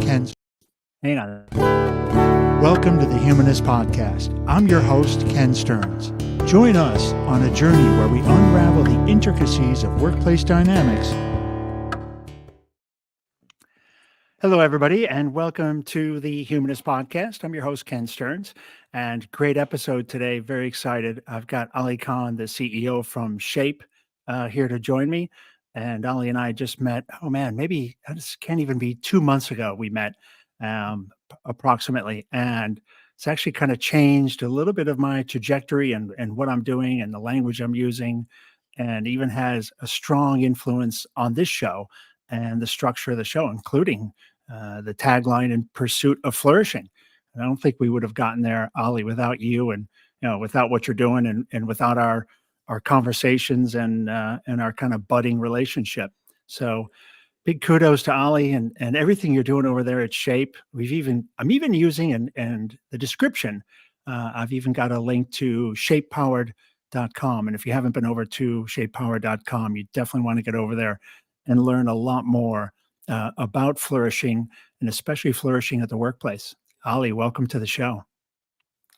Ken. Hang on. Welcome to the Humanist Podcast. I'm your host, Ken Stearns. Join us on a journey where we unravel the intricacies of workplace dynamics. Hello, everybody, and welcome to the Humanist Podcast. I'm your host, Ken Stearns, and great episode today. Very excited. I've got Ali Khan, the CEO from Shape, here to join me. And Ali and I just met, oh man, maybe this can't even be 2 months ago we met, approximately. And it's actually kind of changed a little bit of my trajectory and what I'm doing and the language I'm using, and even has a strong influence on this show and the structure of the show, including the tagline "In Pursuit of Flourishing." And I don't think we would have gotten there, Ali, without you, and without what you're doing, and without our conversations and our kind of budding relationship. So big kudos to Ali and everything you're doing over there at Shape. I'm even using and the description. I've even got a link to shapepowered.com. And if you haven't been over to shapepowered.com, you definitely want to get over there and learn a lot more about flourishing, and especially flourishing at the workplace. Ali, welcome to the show.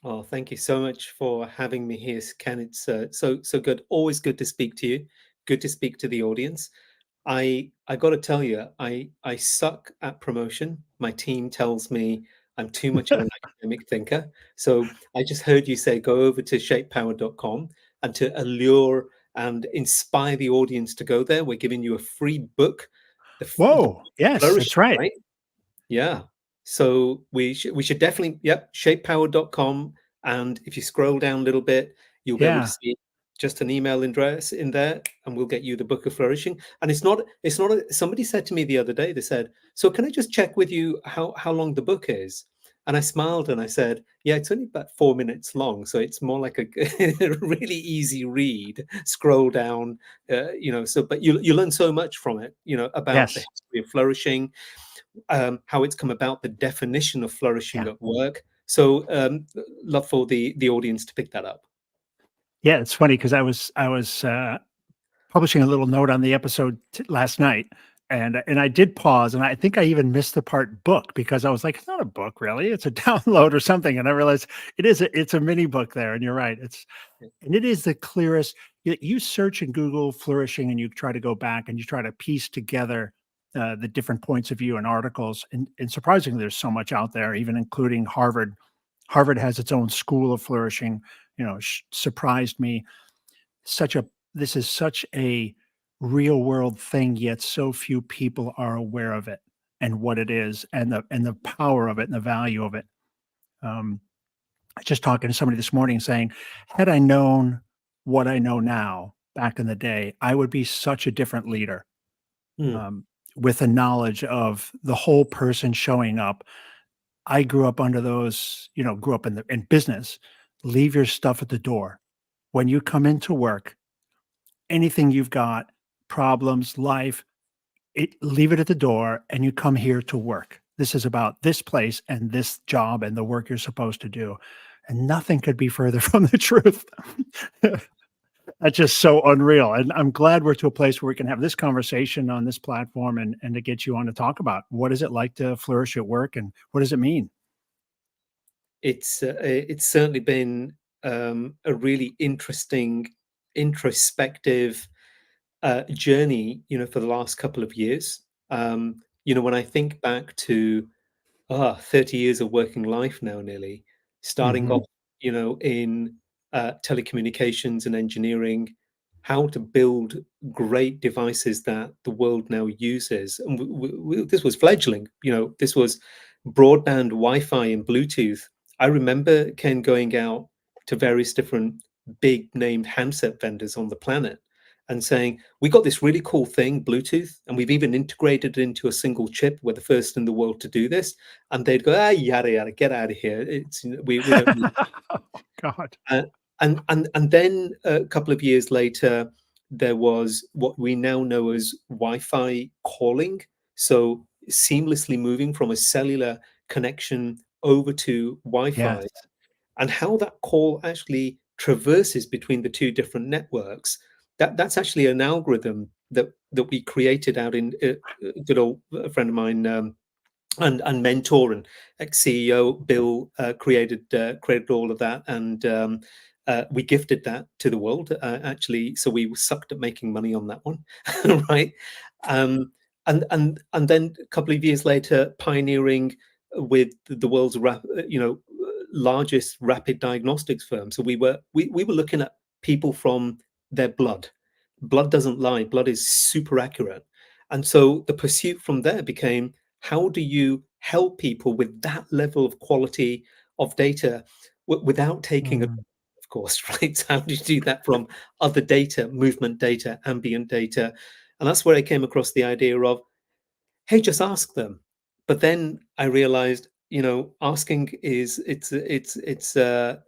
Oh, thank you so much for having me here, Ken. It's so good. Always good to speak to you. Good to speak to the audience. I got to tell you, I suck at promotion. My team tells me I'm too much of an academic thinker. So I just heard you say go over to shapepower.com, and to allure and inspire the audience to go there, we're giving you a free book. Whoa, yes, that's right. Yeah. So we should definitely, shapepower.com. And if you scroll down a little bit, you'll be able to see just an email address in there, and we'll get you the Book of Flourishing. And somebody said to me the other day, they said, so can I just check with you how long the book is? And I smiled and I said, yeah, it's only about 4 minutes long. So it's more like a really easy read, scroll down, but you learn so much from it, about the history of flourishing, how it's come about, the definition of flourishing at work. So love for the audience to pick that up. Yeah, it's funny because I was publishing a little note on the episode last night, and I did pause, and I think I even missed the part book, because I was like, it's not a book really, it's a download or something, and I realized it's a mini book there, and you're right, it is the clearest. You search in Google flourishing, and you try to go back and you try to piece together the different points of view and articles, and surprisingly, there's so much out there, even including Harvard. Harvard has its own school of flourishing. Surprised me. This is such a real world thing, yet so few people are aware of it and what it is, and the power of it and the value of it. I was just talking to somebody this morning saying, had I known what I know now back in the day, I would be such a different leader, with a knowledge of the whole person showing up. I grew up under those, grew up in business. Leave your stuff at the door. When you come into work, anything you've got, problems, life, leave it at the door, and you come here to work. This is about this place and this job and the work you're supposed to do. And nothing could be further from the truth. That's just so unreal. And I'm glad we're to a place where we can have this conversation on this platform, and to get you on to talk about what is it like to flourish at work, and what does it mean? It's certainly been a really interesting, introspective journey, for the last couple of years. When I think back to 30 years of working life now, nearly, starting off, in telecommunications and engineering, how to build great devices that the world now uses. And this was fledgling, this was broadband, Wi-Fi, and Bluetooth. I remember, Ken, going out to various different big named handset vendors on the planet and saying, we got this really cool thing, Bluetooth, and we've even integrated it into a single chip. We're the first in the world to do this. And they'd go, yada, yada, get out of here. We don't need Oh, God. And then a couple of years later, there was what we now know as Wi-Fi calling. So seamlessly moving from a cellular connection over to Wi-Fi. Yes. And how that call actually traverses between the two different networks. That's actually an algorithm that we created out in a good old friend of mine, and mentor, and ex-CEO Bill created all of that, and we gifted that to the world, actually. So we sucked at making money on that one, right? And then a couple of years later, pioneering with the world's largest rapid diagnostics firm. So we were looking at people from their blood. Blood doesn't lie. Blood is super accurate. And so the pursuit from there became, how do you help people with that level of quality of data without taking a, Mm. of course, right? So how do you do that from other data, movement data, ambient data? And that's where I came across the idea of, hey, just ask them. But then I realized, asking is there's a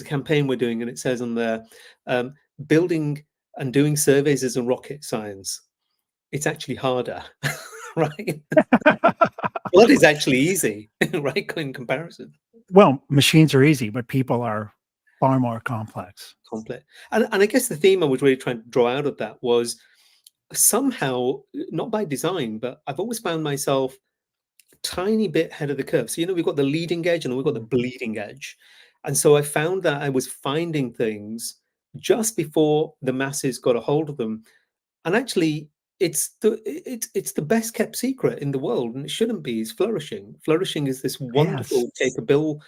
campaign we're doing, and it says on there, um, building and doing surveys isn't rocket science. It's actually harder, right? Blood is actually easy, right? In comparison, Well, machines are easy, but people are far more complex. complex. And I guess the theme I was really trying to draw out of that was, somehow, not by design, but I've always found myself tiny bit ahead of the curve. So, we've got the leading edge and we've got the bleeding edge. And so I found that I was finding things just before the masses got a hold of them. And actually, it's the best kept secret in the world, and it shouldn't be. Is flourishing. Flourishing is this Yes. wonderful, capable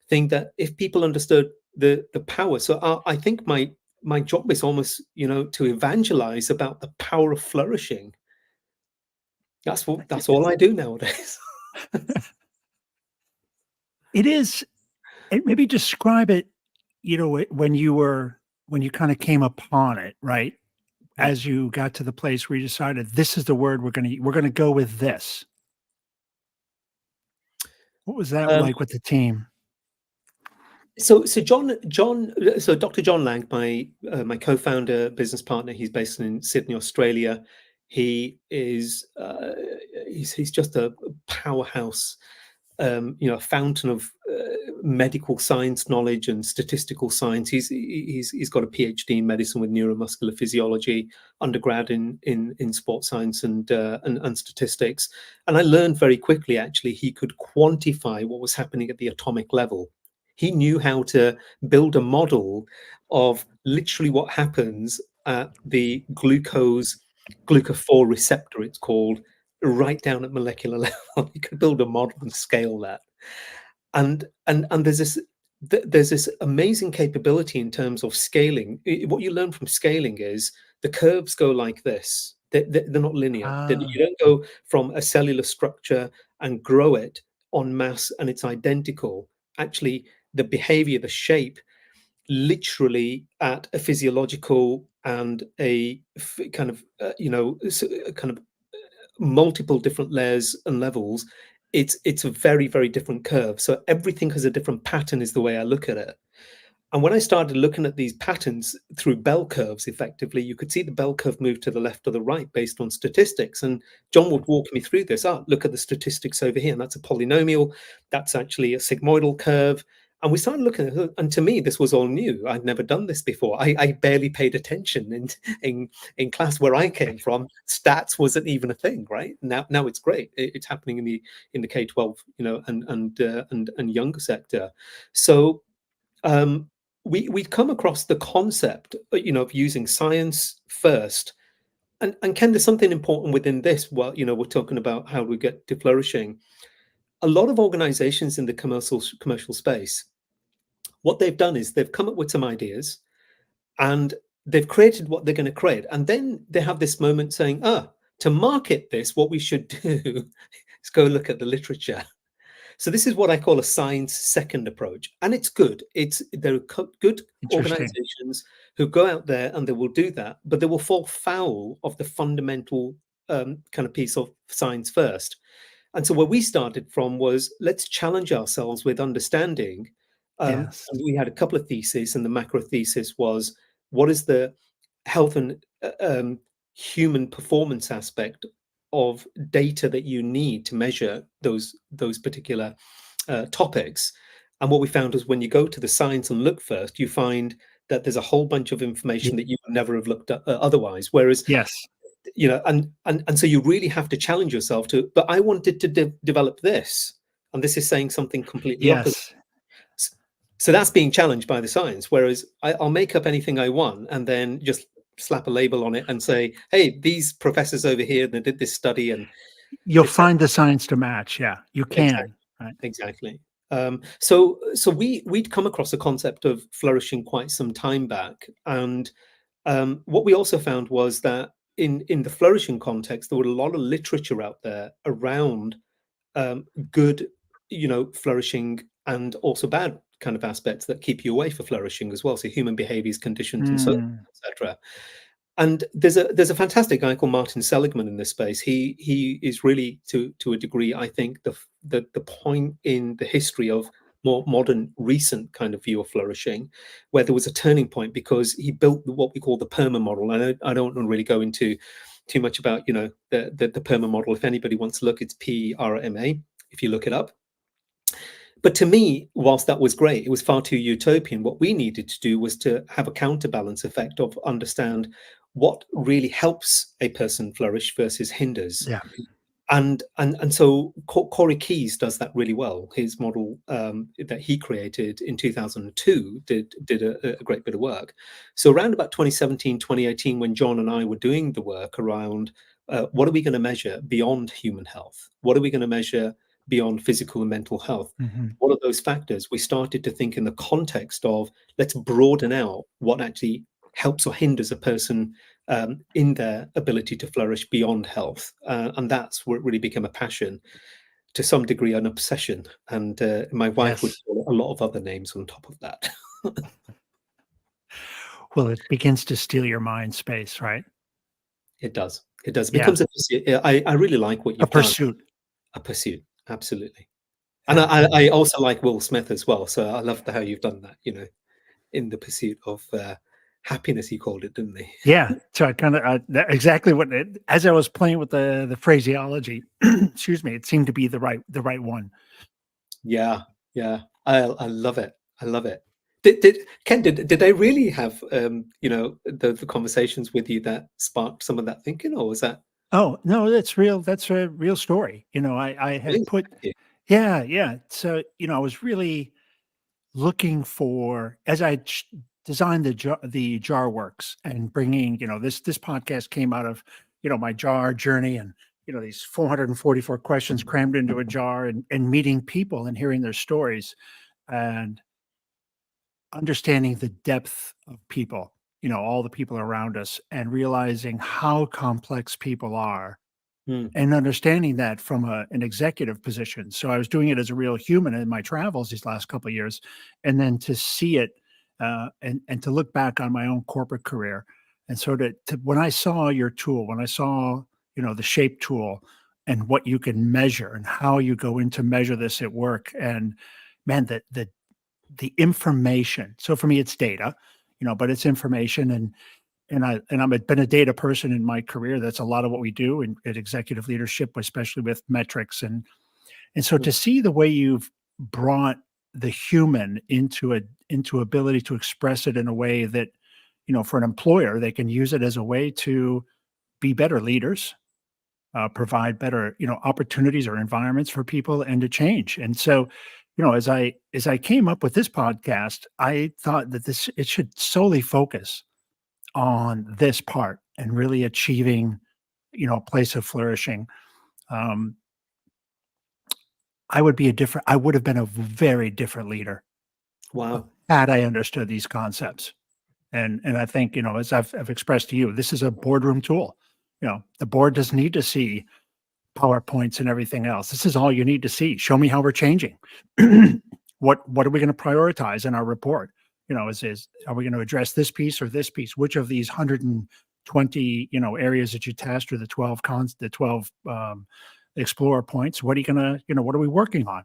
thing that, if people understood the power. So I think my job is almost, to evangelize about the power of flourishing. That's all I do nowadays. It is. Maybe describe it, when you kind of came upon it, right? Yeah. As you got to the place where you decided this is the word we're gonna go with this. What was that Um, like with the team? so so Dr. John Lang, my co-founder, business partner, he's based in Sydney, Australia. He is he's just a powerhouse, a fountain of medical science knowledge and statistical science. He's got a PhD in medicine with neuromuscular physiology, undergrad in sports science and statistics. And I learned very quickly, actually, he could quantify what was happening at the atomic level. He knew how to build a model of literally what happens at the glucose 4 receptor, it's called, right down at molecular level. He could build a model and scale that. And there's this amazing capability in terms of scaling. What you learn from scaling is the curves go like this. They're not linear. Ah, You don't go from a cellular structure and grow it en masse and it's identical. Actually, the behavior, the shape, literally at a physiological and a kind of kind of multiple different layers and levels, it's a very, very different curve. So everything has a different pattern, is the way I look at it. And when I started looking at these patterns through bell curves, effectively, you could see the bell curve move to the left or the right based on statistics. And John would walk me through this. Look at the statistics over here. And that's a polynomial. That's actually a sigmoidal curve. And we started looking at it. And to me, this was all new. I'd never done this before. I barely paid attention in class where I came from. Stats wasn't even a thing, right? Now it's great. It's happening in the K-12, and younger sector. So we'd come across the concept, of using science first. And Ken, there's something important within this. Well, we're talking about how we get to flourishing. A lot of organizations in the commercial space, what they've done is they've come up with some ideas and they've created what they're going to create. And then they have this moment saying, to market this, what we should do is go look at the literature. So this is what I call a science second approach, and it's good. There are good interesting. organizations who go out there and they will do that, but they will fall foul of the fundamental kind of piece of science first. And so where we started from was, let's challenge ourselves with understanding. Yes. And we had a couple of theses, and the macro thesis was, what is the health and human performance aspect of data that you need to measure those particular topics? And what we found was, when you go to the science and look first, you find that there's a whole bunch of Ye information that you would never have looked at otherwise. Whereas yes. and so you really have to challenge yourself to. But I wanted to develop this, and this is saying something completely opposite. Yes. So that's being challenged by the science. Whereas I'll make up anything I want and then just slap a label on it and say, "Hey, these professors over here, they did this study," and You'll it's that find the science to match. Yeah, you exactly. can. Right. Exactly. So we'd come across a concept of flourishing quite some time back, and what we also found was that in the flourishing context, there were a lot of literature out there around good, flourishing, and also bad kind of aspects that keep you away for flourishing as well. So human behaviors, conditions, and so Mm, etc. And there's a fantastic guy called Martin Seligman in this space. He is really to a degree, I think, the point in the history of more modern, recent kind of view of flourishing, where there was a turning point because he built what we call the PERMA model. And I don't want to really go into too much about the PERMA model. If anybody wants to look, it's PRMA. If you look it up. But to me, whilst that was great, it was far too utopian. What we needed to do was to have a counterbalance effect of understand what really helps a person flourish versus hinders. yeah. And so Corey Keyes does that really well. His model that he created in 2002 did a great bit of work. So around about 2017, 2018, when John and I were doing the work around what are we going to measure beyond human health? What are we going to measure beyond physical and mental health? Hmm. What are those factors? We started to think in the context of let's broaden out what actually helps or hinders a person in their ability to flourish beyond health. And that's where it really became a passion, to some degree, an obsession. And my wife would Yes. call it a lot of other names on top of that. Well, it begins to steal your mind space, right? It does. It does. It Yeah. becomes a pursuit. I really like what A you've done. pursuit. A pursuit. Absolutely. And Yeah. I also like Will Smith as well. So I love how you've done that, in the pursuit of happiness, he called it, didn't he? Yeah. So I kind of exactly what as I was playing with the phraseology, excuse me, it seemed to be the right one. Yeah, yeah. I love it. I love it. Did they really have the conversations with you that sparked some of that thinking, or was that Oh no, that's real. That's a real story. I had amazing? put Thank you. yeah, yeah. So I was really looking for as I designed the jar works and bringing this podcast came out of my jar journey and these 444 questions crammed into a jar and meeting people and hearing their stories and understanding the depth of people, all the people around us and realizing how complex people are Mm, and understanding that from an executive position. So I was doing it as a real human in my travels these last couple of years, and then to see it and to look back on my own corporate career, and so to when I saw your tool, when I saw the shape tool and what you can measure and how you go in to measure this at work, and man, the information. So for me, it's data, but it's information and been a data person in my career. That's a lot of what we do in executive leadership, especially with metrics and so mm, to see the way you've brought the human into ability to express it in a way that for an employer they can use it as a way to be better leaders, provide better opportunities or environments for people and to change. And so as I came up with this podcast, I thought that this it should solely focus on this part and really achieving, a place of flourishing. Um, I would have been a very different leader wow. had I understood these concepts. And I think, as I've expressed to you, this is a boardroom tool. The board doesn't need to see PowerPoints and everything else. This is all you need to see. Show me how we're changing. What are we going to prioritize in our report? Is are we going to address this piece or this piece? Which of these 120 areas that you test or the 12 explorer points? What are you going to what are we working on?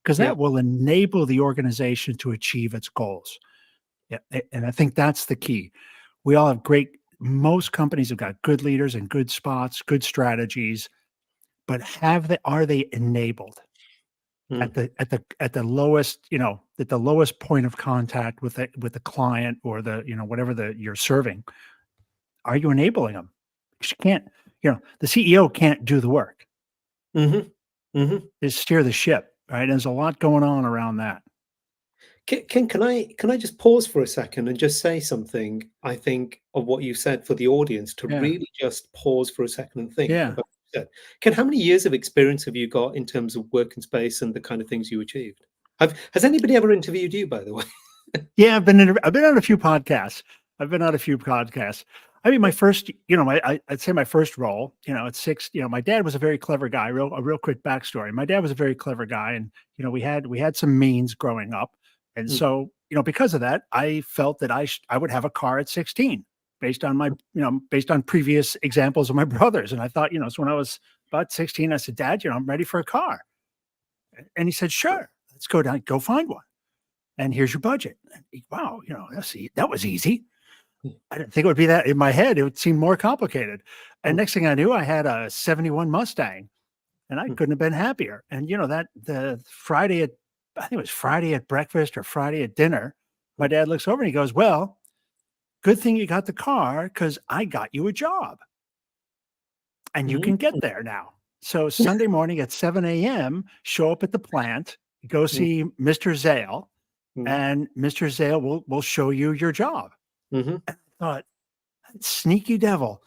Because Yeah. that will enable the organization to achieve its goals. Yeah, and I think that's the key. We all have most companies have got good leaders and good spots, good strategies, but are they enabled Mm, at the lowest, at the lowest point of contact with the client or the, whatever you're serving? Are you enabling them? She can't, the CEO can't do the work. Hmm. Hmm. Is steer the ship, right? And there's a lot going on around that. Can I just pause for a second and just say something, I think, of what you said for the audience to Yeah. really just pause for a second and think Yeah. about what you said. Ken, how many years of experience have you got in terms of work and space and the kind of things you achieved? Has anybody ever interviewed you, by the way? Yeah, I've been on a few podcasts. I've been on a few podcasts. I mean, my first, I'd say my first role, at six, my dad was a very clever guy. A real quick backstory. My dad was a very clever guy, and we had some means growing up, and Mm, so because of that, I felt that I would have a car at 16, based on based on previous examples of my brothers, and I thought, so when I was about 16, I said, Dad, I'm ready for a car, and he said, Sure, let's go down, go find one, and here's your budget. And wow, that was easy. mm, I didn't think it would be that. In my head, it would seem more complicated. And mm, next thing I knew, I had a 71 Mustang, and I mm, couldn't have been happier. And that the Friday at I think it was Friday at breakfast or Friday at dinner, my mm, dad looks over and he goes, "Well, good thing you got the car because I got you a job and you mm, can get there now." So Sunday morning at 7 a.m., show up at the plant, go mm, see Mr. Zale, mm, and Mr. Zale will show you your job. mhm, I thought, sneaky devil.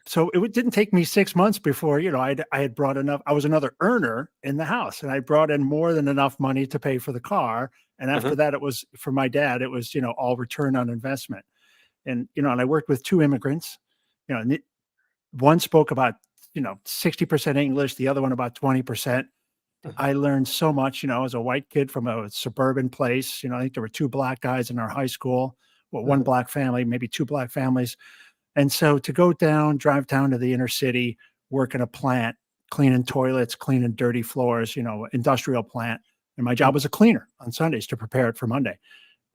So didn't take me 6 months before, I had brought enough. I was another earner in the house, and I brought in more than enough money to pay for the car. And uh-huh, after that, it was for my dad, it was, all return on investment. And I worked with two immigrants, and one spoke about, 60% English, the other one about 20%. uh-huh, I learned so much, as a white kid from a suburban place. I think there were two black guys in our high school, well, one uh-huh, black family, maybe two black families. And so to go drive down to the inner city, work in a plant, cleaning toilets, cleaning dirty floors, industrial plant. And my mm, job was a cleaner on Sundays to prepare it for Monday.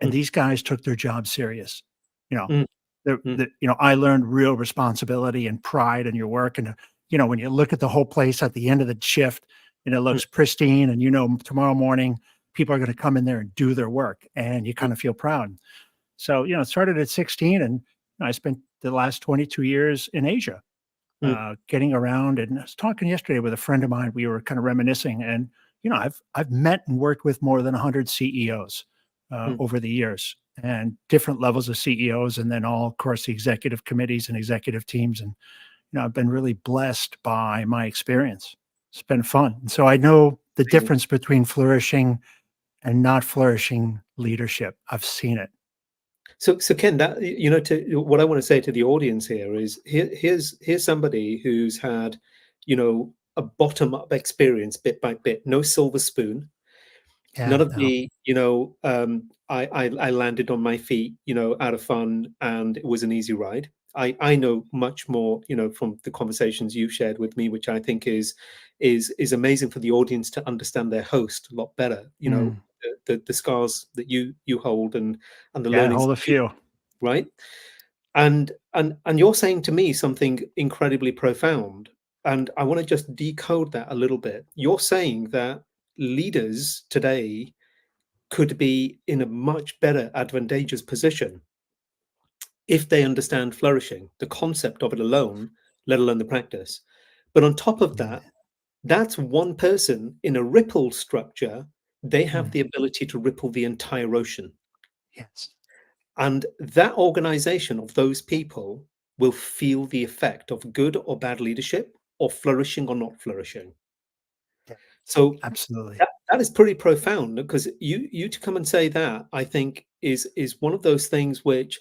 And mm, these guys took their job serious. You know, mm, mm, I learned real responsibility and pride in your work. And, when you look at the whole place at the end of the shift and it mm, looks pristine, and, tomorrow morning people are going to come in there and do their work, and you mm, kind of feel proud. So, it started at 16, and I spent the last 22 years in Asia, mm, getting around. And I was talking yesterday with a friend of mine. We were kind of reminiscing, and I've met and worked with more than 100 CEOs mm. over the years, and different levels of CEOs, and then all, of course, the executive committees and executive teams. And I've been really blessed by my experience. It's been fun, and so I know the Amazing. difference between flourishing and not flourishing leadership. I've seen it. So Ken, that to what I want to say to the audience here is here's somebody who's had, a bottom up experience bit by bit, no silver spoon, none Yeah, of no. the, I landed on my feet, out of fun, and it was an easy ride. I know much more, from the conversations you've shared with me, which I think is amazing for the audience to understand their host a lot better. Mm, The scars that you hold and the yeah, learnings hold a that you, few. right? And you're saying to me something incredibly profound, and I want to just decode that a little bit. You're saying that leaders today could be in a much better advantageous position if they understand flourishing, the concept of it alone, let alone the practice. But on top of Mm, that, that's one person in a ripple structure. They have mm, the ability to ripple the entire ocean. yes. And that organization of those people will feel the effect of good or bad leadership, or flourishing or not flourishing. Yeah, So absolutely. that is pretty profound, because you to come and say that, I think, is one of those things which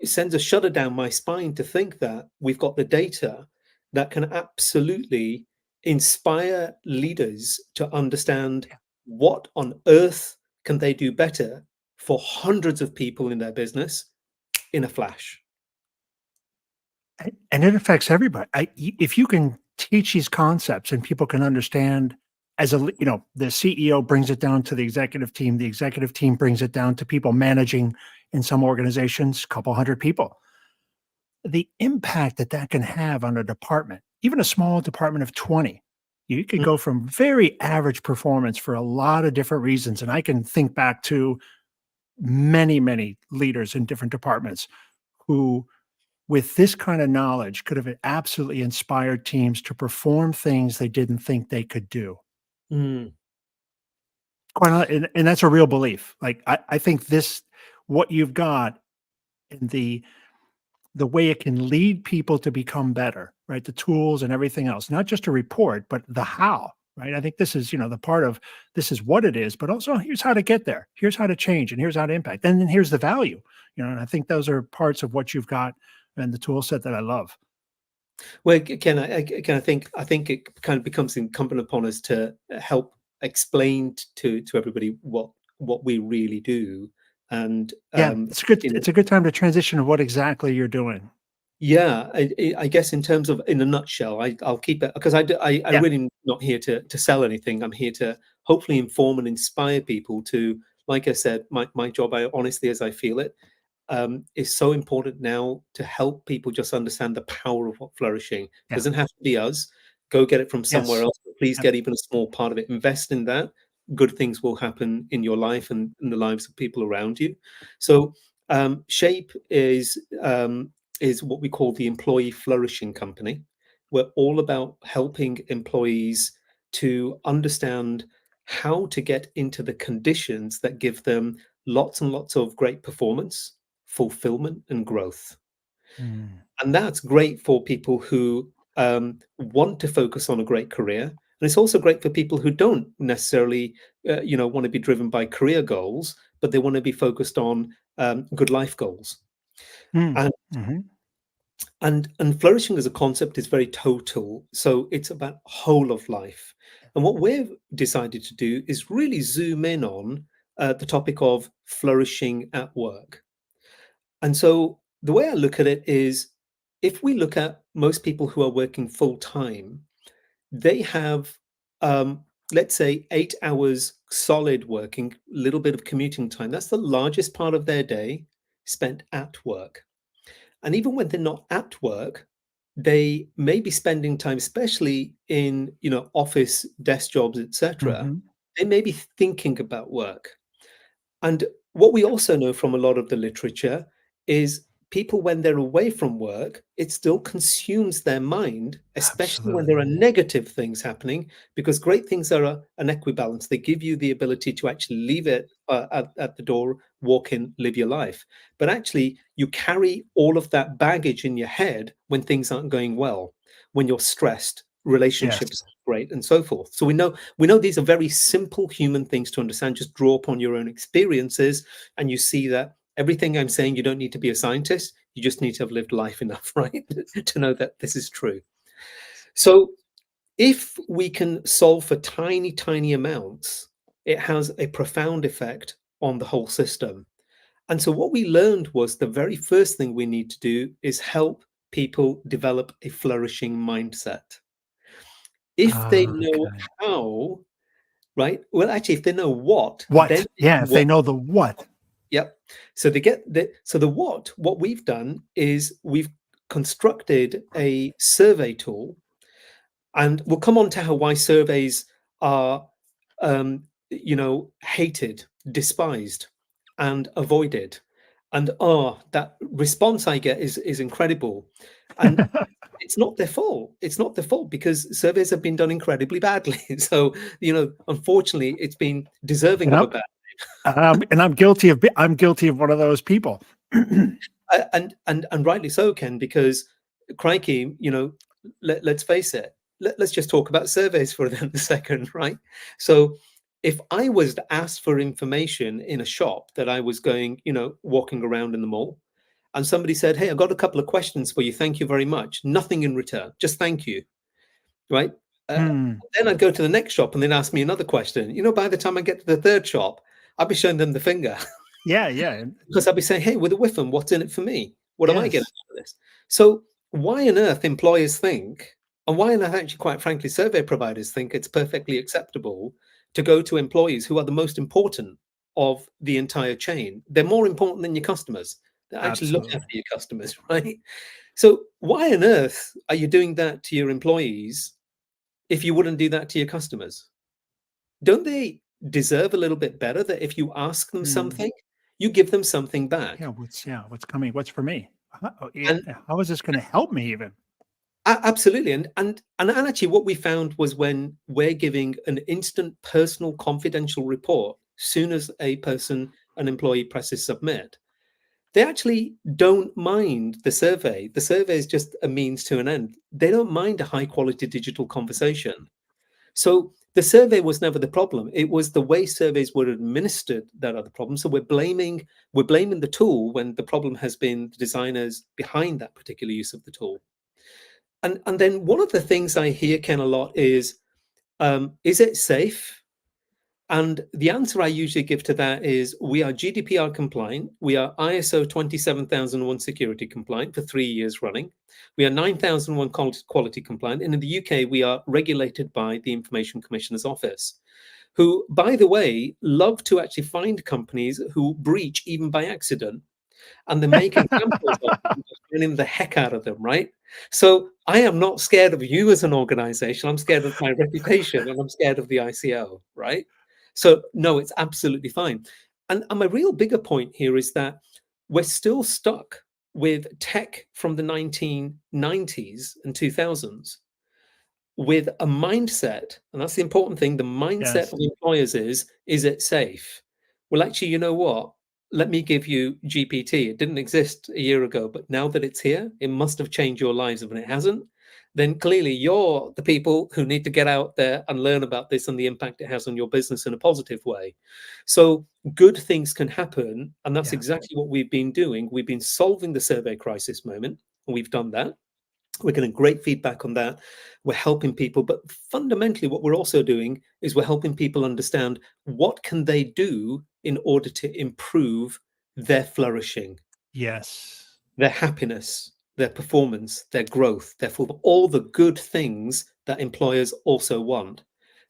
sends a shudder down my spine, to think that we've got the data that can absolutely inspire leaders to understand Yeah. what on earth can they do better for hundreds of people in their business in a flash. And it affects everybody. If you can teach these concepts and people can understand, the CEO brings it down to the executive team brings it down to people managing in some organizations, a couple hundred people. The impact that that can have on a department, even a small department of 20, you could Mm, go from very average performance for a lot of different reasons. And I can think back to many, many leaders in different departments who with this kind of knowledge could have absolutely inspired teams to perform things they didn't think they could do. Mm. And that's a real belief. Like I think this, what you've got in the way it can lead people to become better, right? The tools and everything else, not just a report, but the how, right? I think this is, the part of this is what it is, but also here's how to get there. Here's how to change and here's how to impact. And then here's the value, and I think those are parts of what you've got and the tool set that I love. Well, Ken, I think it kind of becomes incumbent upon us to help explain to everybody what we really do, and Yeah, you know, it's a good time to transition to what exactly you're doing. yeah, I guess in terms of in a nutshell, I'll keep it because I Yeah. really am not here to sell anything. I'm here to hopefully inform and inspire people to, like I said, my job, I honestly as I feel it, is so important now to help people just understand the power of what flourishing Yeah. doesn't have to be us. Go get it from somewhere Yes. else, but please get even a small part of it. Invest in that. Good things will happen in your life and in the lives of people around you. So, Shape is what we call the employee flourishing company. We're all about helping employees to understand how to get into the conditions that give them lots and lots of great performance, fulfillment, and growth. Mm. And that's great for people who want to focus on a great career. And it's also great for people who don't necessarily, want to be driven by career goals, but they want to be focused on good life goals. Mm. And Mhm. and flourishing as a concept is very total, so it's about whole of life. And what we've decided to do is really zoom in on the topic of flourishing at work. And so the way I look at it is, if we look at most people who are working full time, they have, um, let's say, 8 hours solid working, little bit of commuting time. That's the largest part of their day spent at work. And even when they're not at work, they may be spending time, especially in office desk jobs, etc. Mhm. They may be thinking about work. And what we also know from a lot of the literature is people, when they're away from work, it still consumes their mind, especially when there are Absolutely. negative things happening, because great things are an equibalence. They give you the ability to actually leave it at the door, walk in, live your life. But actually, you carry all of that baggage in your head when things aren't going well, when you're stressed, Yes. relationships aren't great, and so forth. So we know these are very simple human things to understand. Just draw upon your own experiences, and you see that everything I'm saying, you don't need to be a scientist. You just need to have lived life enough, right, to know that this is true. So if we can solve for tiny, tiny amounts, it has a profound effect on the whole system. And so what we learned was the very first thing we need to do is help people develop a flourishing mindset. If they know Okay. how, right? Well, actually, if they know what, then What? Yeah, if they what. know the what. Yep. So they get the what we've done is we've constructed a survey tool, and we'll come on to how why surveys are hated, despised, and avoided. And that response I get is incredible. And it's not their fault. It's not their fault because surveys have been done incredibly badly. So, unfortunately, it's been deserving And of a I'm bad. I'm guilty of one of those people. And rightly so, Ken, because crikey, let's face it. Let's just talk about surveys for a second, right? So, if I was asked for information in a shop that I was going, walking around in the mall, and somebody said, "Hey, I've got a couple of questions for you. Thank you very much." Nothing in return, just thank you, right? Uh, Hmm. then I'd go to the next shop and they'd ask me another question. By the time I get to the third shop, I'd be showing them the finger. Yeah, yeah. Because I'll be saying, "Hey, with a whiffin, what's in it for me? What am I getting Yes. out of this?" So why on earth employers think, and why on earth actually, quite frankly, survey providers think it's perfectly acceptable to go to employees who are the most important of the entire chain? They're more important than your customers. They actually look Absolutely. after your customers, right? So why on earth are you doing that to your employees if you wouldn't do that to your customers? Don't they deserve a little bit better that if you ask them Hmm. something, you give them something back? Yeah, what's coming? What's for me? Yeah, And how is this going to help me even? absolutely. And actually, what we found was when we're giving an instant personal confidential report, soon as an employee presses submit, they actually don't mind the survey. The survey is just a means to an end. They don't mind a high quality digital conversation. So the survey was never the problem. It was the way surveys were administered that are the problem. So we're blaming the tool when the problem has been the designers behind that particular use of the tool. And then one of the things I hear, Ken, a lot is it safe? And the answer I usually give to that is we are GDPR compliant. We are ISO 27001 security compliant for 3 years running. We are 9001 quality compliant. And in the UK, we are regulated by the Information Commissioner's Office, who, by the way, love to actually find companies who breach even by accident, and they make examples of them, finding the heck out of them, right? So I am not scared of you as an organization. I'm scared of my reputation, and I'm scared of the ICO, right? So no, it's absolutely fine. And my real bigger point here is that we're still stuck with tech from the 1990s and 2000s with a mindset, and that's the important thing. The mindset Yes. of employers is it safe? Well, actually, you know what? Let me give you GPT. It didn't exist a year ago, but now that it's here, it must have changed your lives. And if it hasn't, then clearly you're the people who need to get out there and learn about this and the impact it has on your business in a positive way. So good things can happen. And that's Yeah. exactly what we've been doing. We've been solving the survey crisis moment, and we've done that. We're getting great feedback on that. We're helping people, but fundamentally what we're also doing is we're helping people understand what can they do in order to improve their flourishing, Yes. their happiness, their performance, their growth, all the good things that employers also want.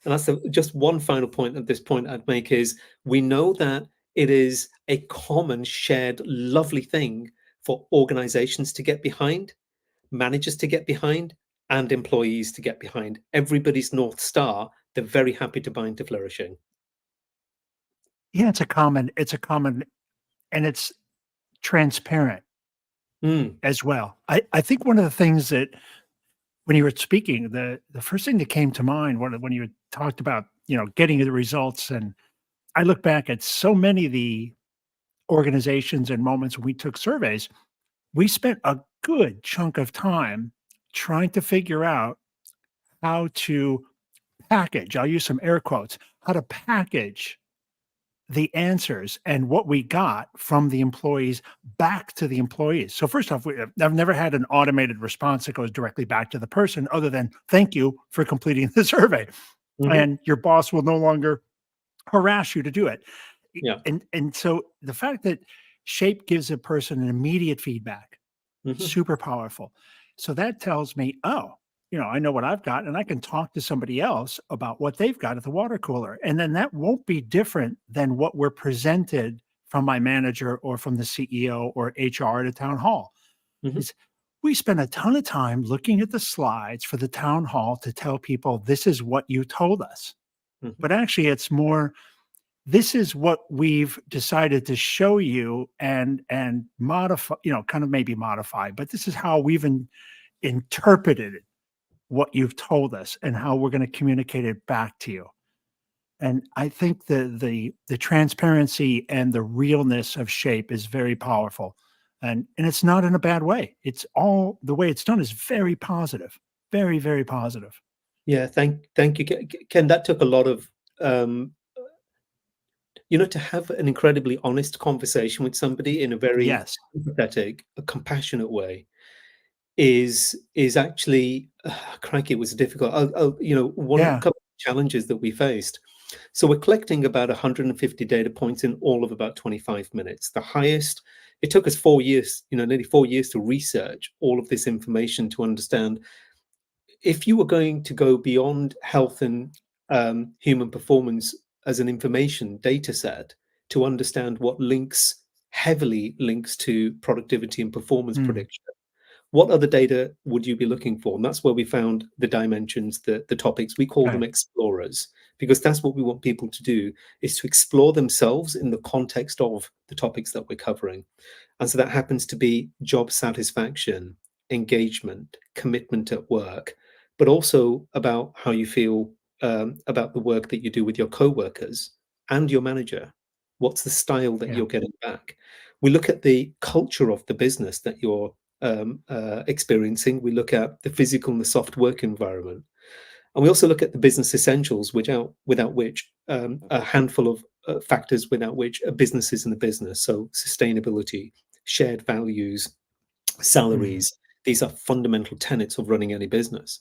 And that's just one final point at this point I'd make is we know that it is a common shared lovely thing for organizations to get behind, managers to get behind, and employees to get behind. Everybody's North Star, they're very happy to buy into flourishing. Yeah, it's a common, and it's transparent Mm, as well. I think one of the things that when you were speaking, the first thing that came to mind when you talked about, getting the results, and I look back at so many of the organizations and moments when we took surveys, we spent a good chunk of time trying to figure out how to package, I'll use some air quotes, how to package the answers and what we got from the employees back to the employees. So first off, I've never had an automated response that goes directly back to the person other than "Thank you for completing the survey," mhm, and your boss will no longer harass you to do it. yeah. And so the fact that Shape gives a person an immediate feedback, Mhm, super powerful. So that tells me, oh, I know what I've got, and I can talk to somebody else about what they've got at the water cooler. And then that won't be different than what we're presented from my manager or from the CEO or HR at a town hall. mhm, Is we spend a ton of time looking at the slides for the town hall to tell people this is what you told us. mhm. But actually, it's more this is what we've decided to show you and modify, kind of maybe modify, but this is how we've interpreted what you've told us and how we're going to communicate it back to you. And I think the transparency and the realness of Shape is very powerful. And it's not in a bad way. It's all the way it's done is very positive. Very, very positive. Yeah, thank you, Ken. That took a lot of, um, to have an incredibly honest conversation with somebody in a very Yes. empathetic, a compassionate way is actually, crikey, it was difficult. One Yeah. couple of challenges that we faced. So we're collecting about 150 data points in all of about 25 minutes. The highest, it took us 4 years, nearly 4 years to research all of this information to understand if you were going to go beyond health and human performance as an information data set to understand what heavily links to productivity and performance Mm. prediction. What other data would you be looking for? And that's where we found the dimensions, the topics. We call them Okay. explorers, because that's what we want people to do, is to explore themselves in the context of the topics that we're covering. And so that happens to be job satisfaction, engagement, commitment at work, but also about how you feel about the work that you do with your co-workers and your manager. What's the style that Yeah. you're getting back? We look at the culture of the business that you're experiencing. We look at the physical and the soft work environment. And we also look at the business essentials, without which a handful of factors without which a business isn't a business. So sustainability, shared values, Mm. salaries. These are fundamental tenets of running any business.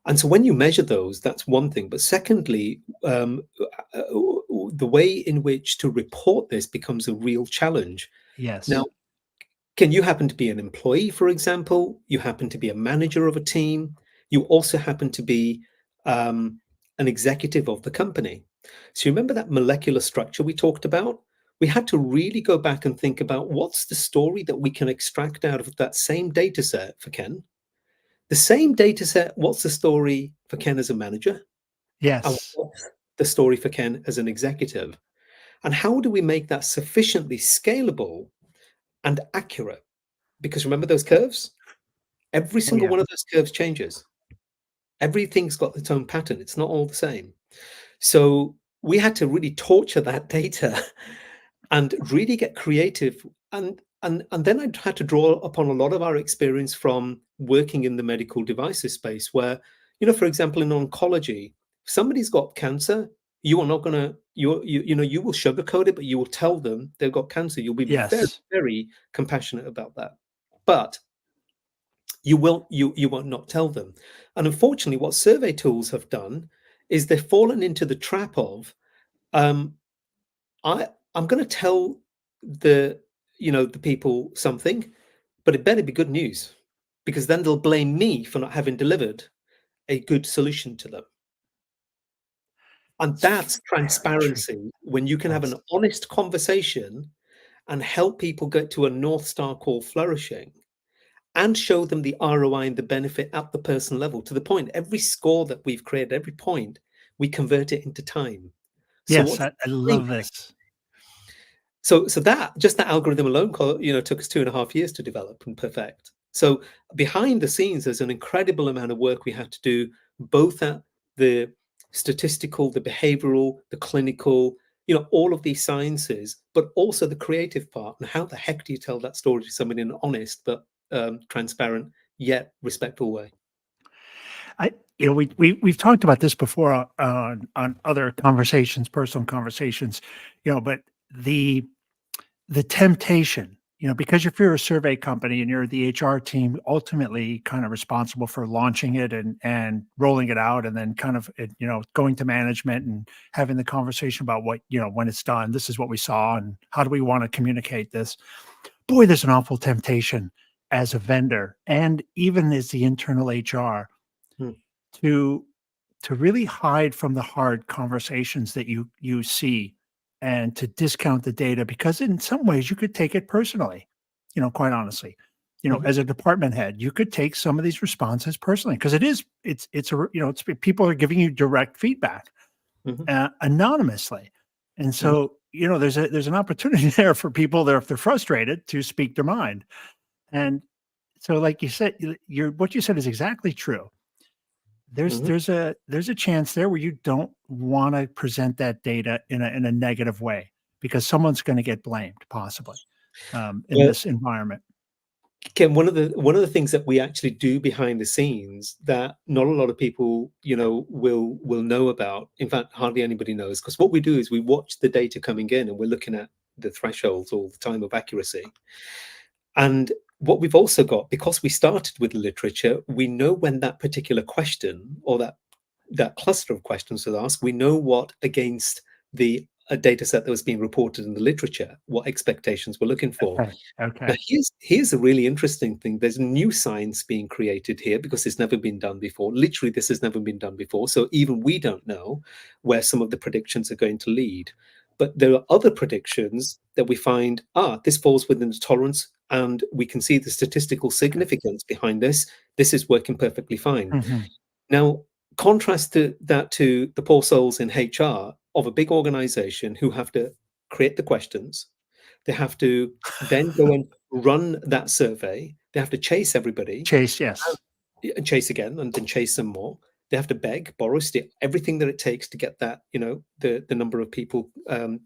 And so when you measure those, that's one thing. But secondly, the way in which to report this becomes a real challenge. Now, Yes. can you happen to be an employee, for example? You happen to be a manager of a team. You also happen to be an executive of the company. So you remember that molecular structure we talked about? We had to really go back and think about what's the story that we can extract out of that same data set for Ken. The same data set, what's the story for Ken as a manager? And Yes. what's the story for Ken as an executive? And how do we make that sufficiently scalable and accurate? Because remember those curves? Every Oh, single yeah. one of those curves changes. Everything's got its own pattern. It's not all the same. So we had to really torture that data and really get creative. And then I had to draw upon a lot of our experience from working in the medical devices space, where, for example, in oncology, if somebody's got cancer, you are not going to, you will sugarcoat it, but you will tell them they've got cancer. You'll be very, Yes. very compassionate about that. But you won't not tell them. And unfortunately, what survey tools have done is they've fallen into the trap of um, I'm going to tell the the people something, but it better be good news, because then they'll blame me for not having delivered a good solution to them. And It's that's very true. transparency, when you can have Yes. an honest conversation and help people get to a North Star called flourishing, and show them the ROI and the benefit at the person level, to the point every score that we've created, every point, we convert it into time. So Yes. what's I the love payback? this. So that, just that algorithm alone, took us 2.5 years to develop and perfect. So behind the scenes, there's an incredible amount of work we had to do, both at the statistical, the behavioral, the clinical, all of these sciences, but also the creative part. And how the heck do you tell that story to somebody in an honest but transparent yet respectful way? I, we've talked about this before on other conversations, personal conversations, but the the temptation, because if you're a survey company and you're the HR team, ultimately kind of responsible for launching it and rolling it out, and then kind of going to management and having the conversation about what when it's done, this is what we saw and how do we want to communicate this. Boy, there's an awful temptation as a vendor and even as the internal HR Hmm. to really hide from the hard conversations that you see and to discount the data, because in some ways you could take it personally, quite honestly. Mhm, As a department head, you could take some of these responses personally, because it's people are giving you direct feedback mhm, anonymously. And mhm, so, there's an opportunity there for people that, if they're frustrated, to speak their mind. And so, like you said, what you said is exactly true. mhm. There's a chance there where you don't wanna present that data in a negative way, because someone's gonna get blamed possibly, in Well, this environment. Ken, one of the things that we actually do behind the scenes that not a lot of people, will know about. In fact, hardly anybody knows, because what we do is we watch the data coming in, and we're looking at the thresholds all the time of accuracy. And what we've also got, because we started with literature, we know when that particular question, or that cluster of questions was asked. We know what, against the a data set that was being reported in the literature, what expectations we're looking for. Okay, Now, okay. here's a really interesting thing. There's new science being created here, because it's never been done before. Literally, this has never been done before. So even we don't know where some of the predictions are going to lead. But there are other predictions that we find, this falls within the tolerance, and we can see the statistical significance behind this. This is working perfectly fine. Mm-hmm. Now, contrast that to the poor souls in HR of a big organization who have to create the questions. They have to then go and run that survey. They have to chase everybody, Chase, yes. and chase again, and then chase some more. They have to beg, borrow, steal, everything that it takes to get that, the number of people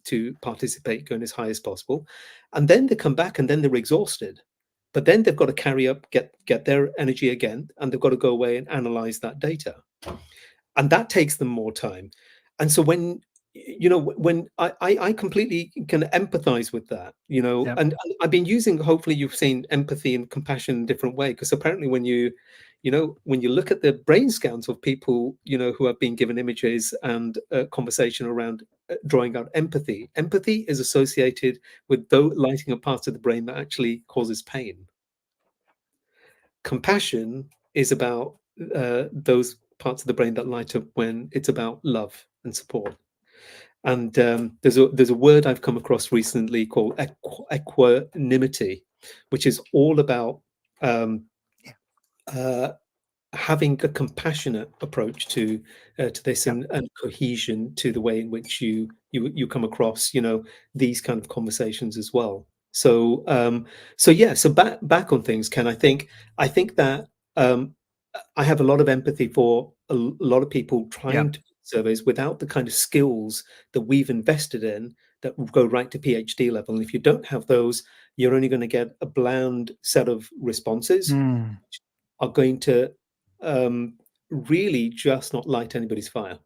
to participate going as high as possible. And then they come back and then they're exhausted. But then they've got to carry up, get their energy again, and they've got to go away and analyze that data. And that takes them more time. And so when I completely can empathize with that, Yep. and I've been using, hopefully you've seen empathy and compassion in a different way, because apparently when you look at the brain scans of people, who have been given images and conversation around drawing out empathy is associated with lighting up parts of the brain that actually causes pain. Compassion is about those parts of the brain that light up when it's about love and support. And there's a word I've come across recently called equanimity, which is all about having a compassionate approach to this, Yep. and cohesion to the way in which you come across these kind of conversations as well. So back on things, Ken. I think that I have a lot of empathy for a lot of people trying Yep. to do surveys without the kind of skills that we've invested in that will go right to PhD level. And if you don't have those, you're only going to get a bland set of responses, Mm. which are going to really just not light anybody's fire.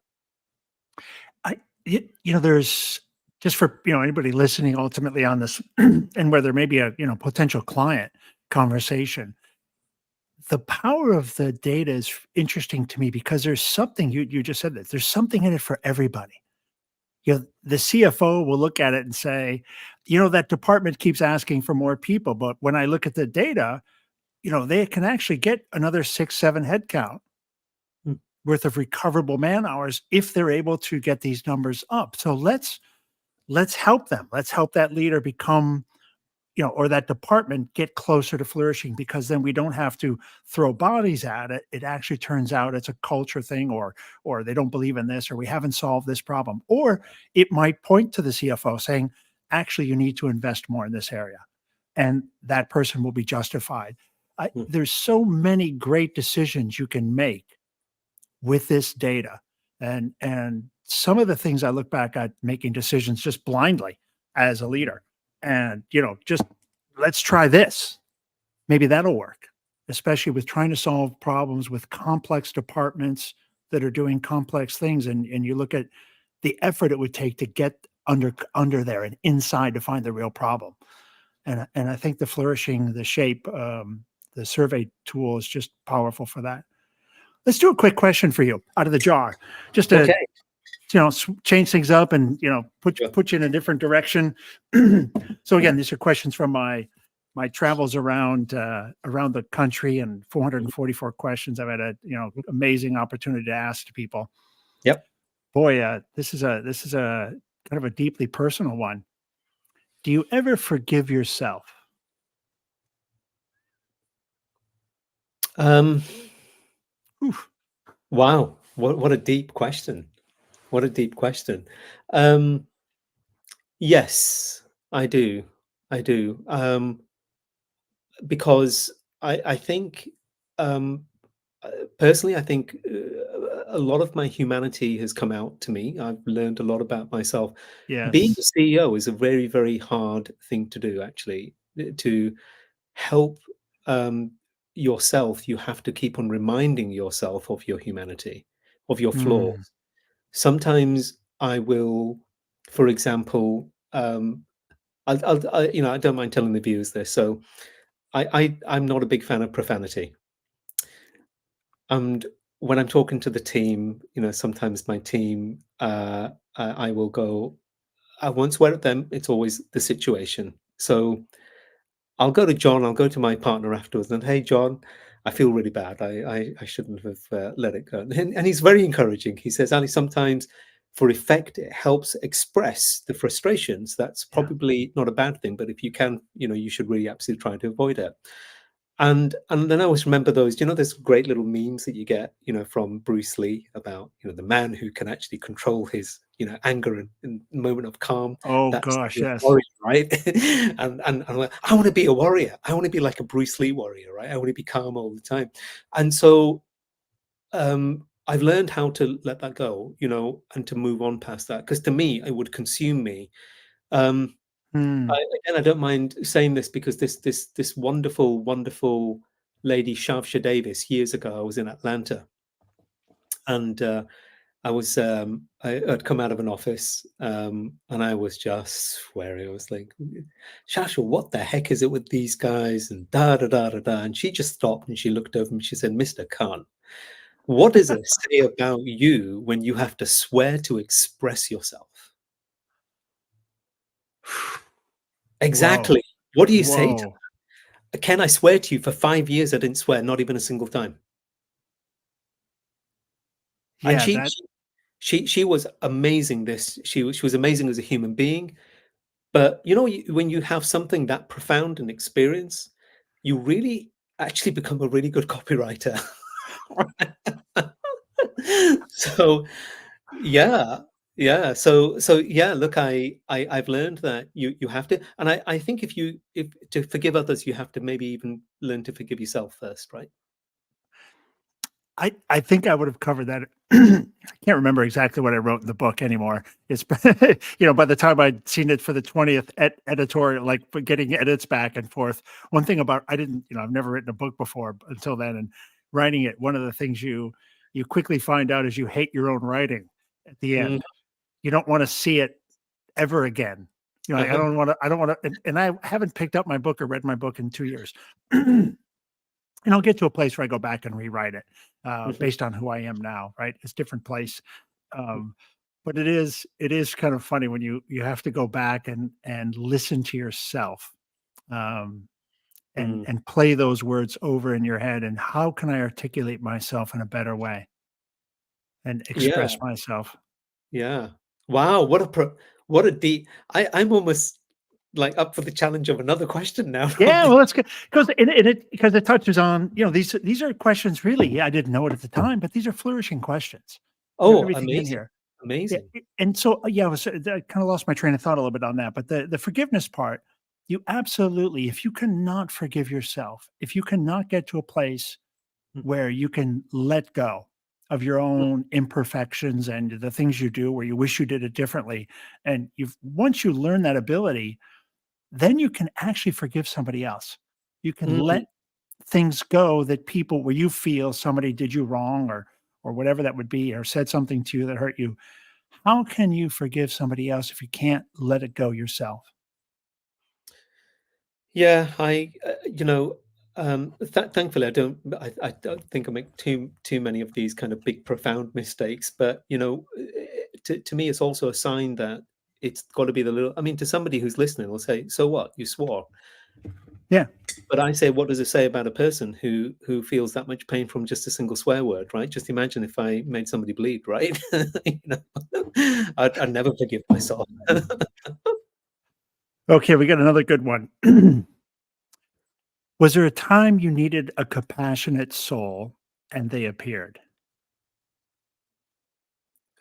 There's just for anybody listening ultimately on this, and where there may be a potential client conversation. The power of the data is interesting to me because there's something you just said that there's something in it for everybody. The CFO will look at it and say, that department keeps asking for more people, but when I look at the data, they can actually get another 6, 7 headcount Mm. worth of recoverable man hours if they're able to get these numbers up. So let's help them. Let's help that leader become, or that department get closer to flourishing, because then we don't have to throw bodies at it. It actually turns out it's a culture thing, or they don't believe in this, or we haven't solved this problem. Or it might point to the CFO saying, actually, you need to invest more in this area. And that person will be justified. Mm. There's so many great decisions you can make with this data. And some of the things I look back at making decisions just blindly as a leader, and just let's try this. Maybe that'll work, especially with trying to solve problems with complex departments that are doing complex things. And you look at the effort it would take to get under there and inside to find the real problem. And I think the flourishing, the shape, the survey tool is just powerful for that. Let's do a quick question for you out of the jar, just to Okay. change things up and Sure. put you in a different direction. So again, these are questions from my travels around the country, and 444 questions I've had a amazing opportunity to ask to people. Yep. Boy, this is a kind of a deeply personal one. Do you ever forgive yourself? Oof. Wow. What a deep question. What a deep question. Um, yes, I do. I do. Because I think, um, personally, I think a lot of my humanity has come out to me. I've learned a lot about myself. Being a Yes. CEO is a very, very hard thing to do, actually. To help yourself, you have to keep on reminding yourself of your humanity, of your Mm. flaws. Sometimes I will, for example, I don't mind telling the viewers this. So I'm not a big fan of profanity. And when I'm talking to the team, sometimes my team, I will go, I won't swear at them. It's always the situation. So I'll go to John, I'll go to my partner afterwards and, hey, John, I feel really bad. I shouldn't have let it go. And he's very encouraging. He says, Ali, sometimes for effect, it helps express the frustrations. That's Yeah. probably not a bad thing, but if you can, you should really absolutely try to avoid it. And then I always remember those, there's great little memes that you get, from Bruce Lee about, the man who can actually control his, anger in a moment of calm. Oh That's gosh, the yes. warrior, right? and I'm like, I want to be a warrior. I want to be like a Bruce Lee warrior, right? I want to be calm all the time. And so I've learned how to let that go, and to move on past that. Because to me, it would consume me. Um, Hmm. I don't mind saying this because this wonderful, wonderful lady, Shavsha Davis, years ago, I was in Atlanta, and I'd come out of an office, and I was just swearing. I was like, Shasha, what the heck is it with these guys? And da da da da da. And she just stopped and she looked over and she said, Mr. Khan, what does it say about you when you have to swear to express yourself? Whoa. Exactly. What do you say to Whoa. that? Ken, I swear to you, for 5 years I didn't swear, not even a single time. And Yeah, that she was amazing. She was amazing as a human being. But when you have something that profound and experience, you really actually become a really good copywriter. So yeah, yeah. So yeah. Look, I've learned that you have to, and I think if to forgive others, you have to maybe even learn to forgive yourself first, right? I think I would have covered that. I can't remember exactly what I wrote in the book anymore. It's by the time I'd seen it for the 20th editorial, like for getting edits back and forth. One thing about I didn't, I've never written a book before until then, and writing it, one of the things you quickly find out is you hate your own writing at the Mm, end. You don't want to see it ever again. Like, uh-huh. I don't want to, and I haven't picked up my book or read my book in 2 years. And I'll get to a place where I go back and rewrite it Mhm, based on who I am now, right? It's a different place. Um, but it is kind of funny when you have to go back and listen to yourself um, and mm. and play those words over in your head. And how can I articulate myself in a better way and Yeah, express myself? yeah. Wow, what a deep. I'm almost like up for the challenge of another question now. Yeah, well, that's good because it touches on these are questions really. Yeah, I didn't know it at the time, but these are flourishing questions. Oh, Everything in amazing, here. Yeah, amazing. and so, yeah, I kinda lost my train of thought a little bit on that, but the forgiveness part, you absolutely if you cannot forgive yourself, if you cannot get to a place Mm, where you can let go of your mm, own imperfections and the things you do where you wish you did it differently, and you've once you learn that ability, then you can actually forgive somebody else. You can mm. let things go that people where you feel somebody did you wrong or whatever that would be or said something to you that hurt you. How can you forgive somebody else if you can't let it go yourself? Yeah, thankfully, I don't think I make too many of these kind of big, profound mistakes. But to me, it's also a sign that it's got to be the little. I mean, to somebody who's listening, will say, "So what? You swore." Yeah. But I say, what does it say about a person who feels that much pain from just a single swear word, right? Just imagine if I made somebody bleed, right? I'd never forgive myself. Okay, we got another good one. Was there a time you needed a compassionate soul and they appeared?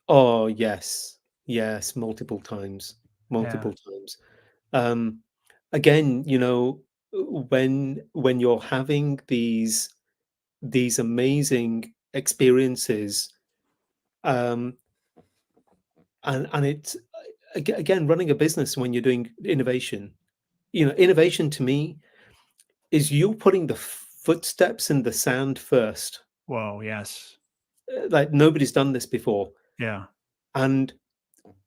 Oh, yes. Yes, multiple times. Yeah. Multiple times. Um, Again, when you're having these amazing experiences, um, and it's again running a business when you're doing innovation. Innovation to me is you putting the footsteps in the sand first. Whoa, yes. Like nobody's done this before, Yeah. and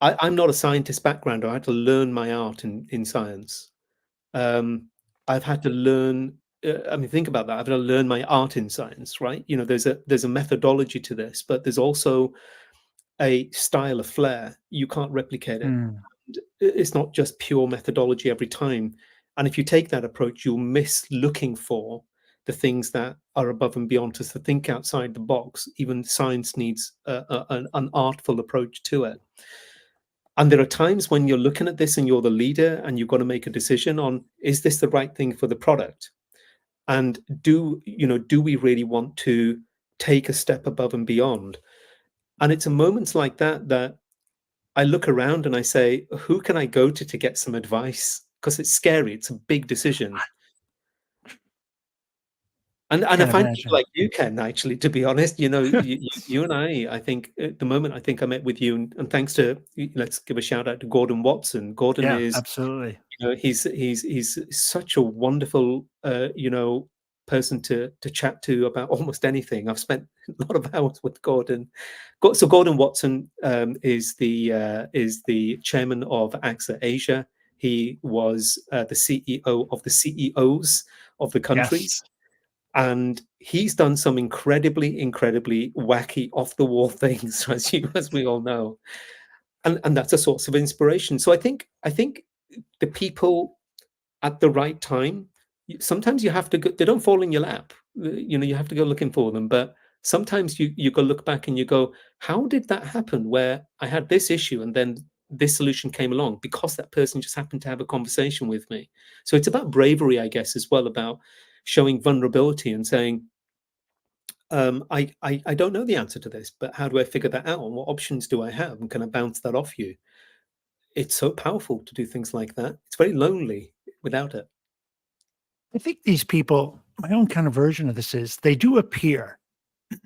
I'm not a scientist background. I had to learn my art in science. Um, I've had to learn. I mean, think about that. I've had to learn my art in science, right? There's a methodology to this, but there's also a style of flair. You can't replicate it. Mm, It's not just pure methodology every time. And if you take that approach, you'll miss looking for the things that are above and beyond us, to think outside the box. Even science needs an artful approach to it. And there are times when you're looking at this and you're the leader and you've got to make a decision on, is this the right thing for the product? And do we really want to take a step above and beyond? And it's in moments like that that I look around and I say, who can I go to get some advice? Because it's scary. It's a big decision. And I Can't find people imagine. like you, Ken, actually, to be honest, you and I think at the moment, I think I met with you, and thanks to, let's give a shout out to Gordon Watson. Gordon Yeah, is, absolutely. he's such a wonderful, person to chat to about almost anything. I've spent a lot of hours with Gordon. So Gordon Watson is the chairman of AXA Asia. He was the CEO of the CEOs of the Yes. countries. And he's done some incredibly wacky, off the wall things, as we all know, and that's a source of inspiration. So I think the people at the right time, sometimes you have to go, they don't fall in your lap. You have to go looking for them. But sometimes you go look back and you go, how did that happen? Where I had this issue and then this solution came along because that person just happened to have a conversation with me. So it's about bravery, I guess, as well, about showing vulnerability and saying, I don't know the answer to this, but how do I figure that out? And what options do I have? And can I bounce that off you? It's so powerful to do things like that. It's very lonely without it. I think these people, my own kind of version of this is they do appear.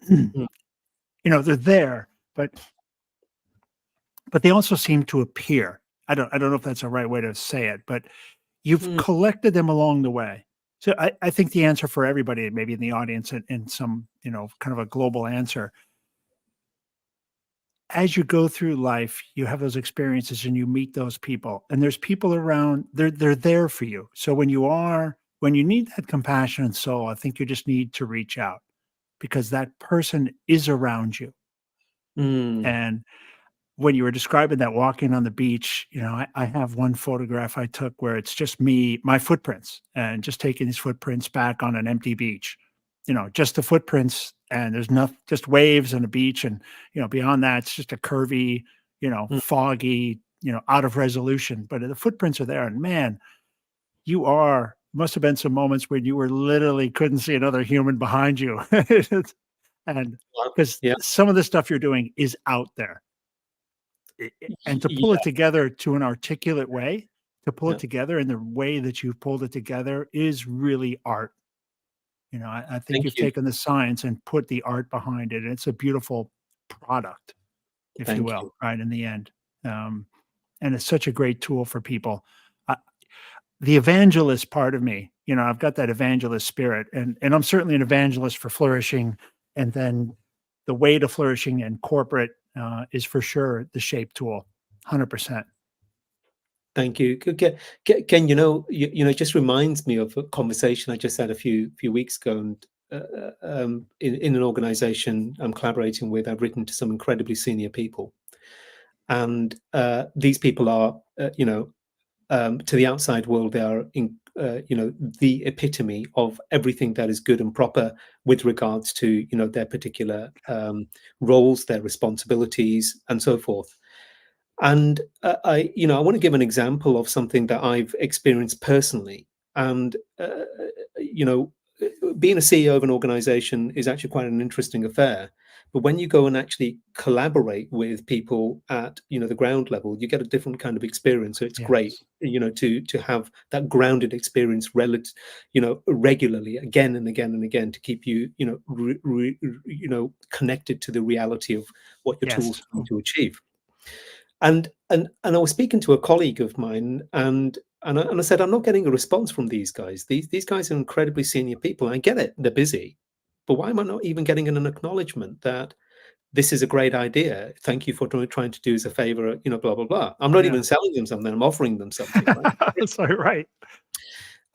Mm, They're there, but they also seem to appear. I don't know if that's the right way to say it, but you've mm, collected them along the way. So I think the answer for everybody, maybe in the audience, in some, kind of a global answer, as you go through life, you have those experiences and you meet those people, and there's people around, they're there for you. So when you need that compassion and soul, I think you just need to reach out because that person is around you. mm, And when you were describing that walking on the beach, I have one photograph I took where it's just me, my footprints, and just taking these footprints back on an empty beach. Just the footprints, and there's nothing, just waves and a beach, and beyond that, it's just a curvy, mm. foggy, out of resolution. But the footprints are there, and man, must have been some moments when you were literally couldn't see another human behind you, and Wow. because Yeah, some of the stuff you're doing is out there and to pull it yeah. together to an articulate way, to pull it Yeah. together in the way that you've pulled it together is really art. I think Thank you've you. taken the science and put the art behind it. And it's a beautiful product, if you Thank will, you. right in the end. Um, and it's such a great tool for people. Uh, the evangelist part of me, I've got that evangelist spirit, and I'm certainly an evangelist for flourishing. And then the way to flourishing in corporate is for sure the shape tool, 100%. Thank you. Ken, it just reminds me of a conversation I just had a few weeks ago, and in an organization I'm collaborating with, I've written to some incredibly senior people, and these people are, to the outside world, they are the epitome of everything that is good and proper with regards to their particular roles, their responsibilities, and so forth. And I want to give an example of something that I've experienced personally. And you know, being a CEO of an organization is actually quite an interesting affair. But when you go and actually collaborate with people at the ground level, you get a different kind of experience. So it's great, Yes. to have that grounded experience regularly, again and again and again, to keep you connected to the reality of what your tools Yes. are trying to achieve. And I was speaking to a colleague of mine, and I said, I'm not getting a response from these guys. These guys are incredibly senior people. I get it, they're busy, but why am I not even getting an acknowledgement that this is a great idea? Thank you for trying to do us a favor, blah blah blah. I'm not Yeah. even selling them something. I'm offering them something, right? So right.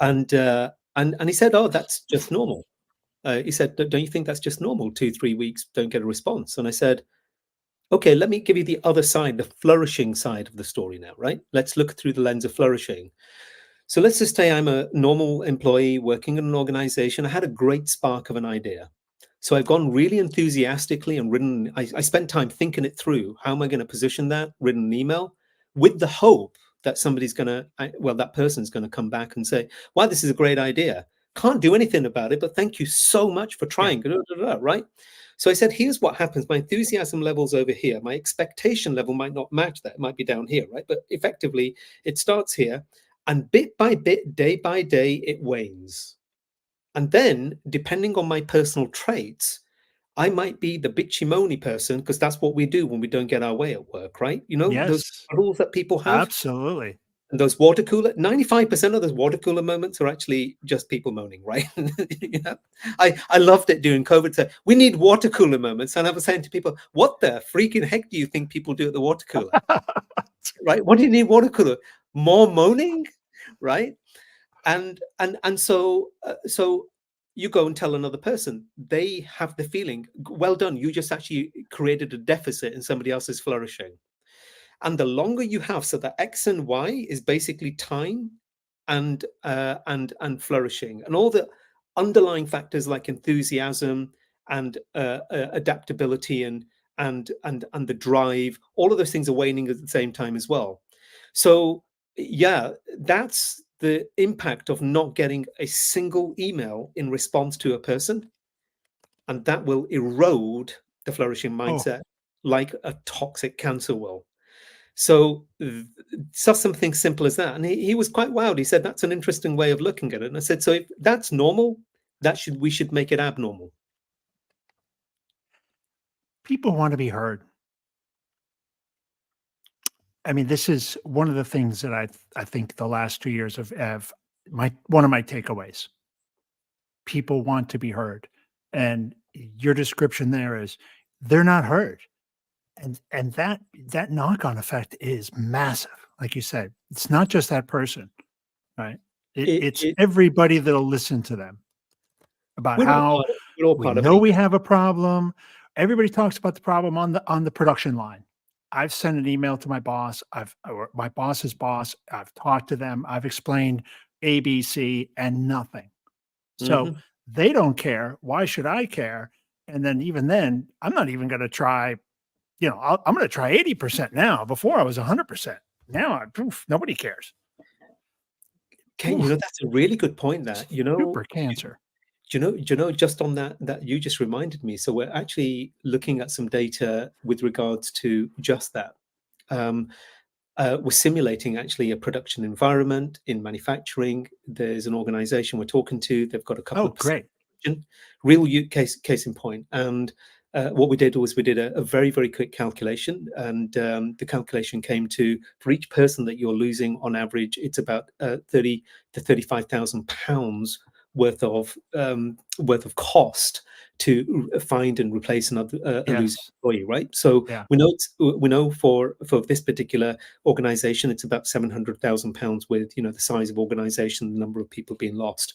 And he said, oh, that's just normal. He said, don't you think that's just normal? 2-3 weeks, don't get a response. And I said, okay, let me give you the other side, the flourishing side of the story now, right? Let's look through the lens of flourishing. So let's just say I'm a normal employee working in an organization. I had a great spark of an idea. So I've gone really enthusiastically and written, I spent time thinking it through. How am I going to position that? Written an email with the hope that somebody's going to, well, that person's going to come back and say, wow, this is a great idea. Can't do anything about it, but thank you so much for Yeah. trying, right? So I said, here's what happens. My enthusiasm level's over here. My expectation level might not match that. It might be down here, right? But effectively, it starts here. And bit by bit, day by day, it wanes. And then, depending on my personal traits, I might be the bitchy moany person, because that's what we do when we don't get our way at work, right? You know, those Yes, rules that people have, absolutely. and those water cooler, 95% of those water cooler moments are actually just people moaning, right? You know, I loved it during COVID. So we need water cooler moments. And I was saying to people, what the freaking heck do you think people do at the water cooler, right? What do you need water cooler? More moaning, right? And so so you go and tell another person, they have the feeling, well done, you just actually created a deficit in somebody else's flourishing. And the longer you have, so the X and Y is basically time and flourishing, and all the underlying factors like enthusiasm and adaptability and the drive, all of those things are waning at the same time as well. So yeah, that's the impact of not getting a single email in response to a person, and that will erode the flourishing Oh, mindset like a toxic cancer will. So just something simple as that. And he was quite wild. He said, that's an interesting way of looking at it. And I said, so if that's normal, we should make it abnormal. people want to be heard. I mean, this is one of the things that I think the last 2 years have my one of my takeaways. People want to be heard, and your description there is they're not heard, and that knock on effect is massive. Like you said, it's not just that person, right? It's It everybody that'll listen to them about we're all how part of, we're all we part of know it. we have a problem. Everybody talks about the problem on the production line. I've sent an email to my boss. Or my boss's boss. I've talked to them. I've explained A, B, C, and nothing. So Mhm. they don't care. Why should I care? And then even then, I'm not even going to try. I'm going to try 80% now. Before I was 100%. Now, nobody cares. Ken, Oof, that's a really good point. That super cancer. just on that you just reminded me. So we're actually looking at some data with regards to just that. Um, we're simulating actually a production environment in manufacturing. There's an organization we're talking to. They've got a couple Oh, of percent great. real case in point. And what we did was we did a very, very quick calculation. And the calculation came to, for each person that you're losing on average, it's about 30 to 35,000 pounds worth of cost to find and replace another a losing Yes. employee, right? So Yeah. we know for this particular organization, it's about £700,000 with the size of organization, the number of people being lost,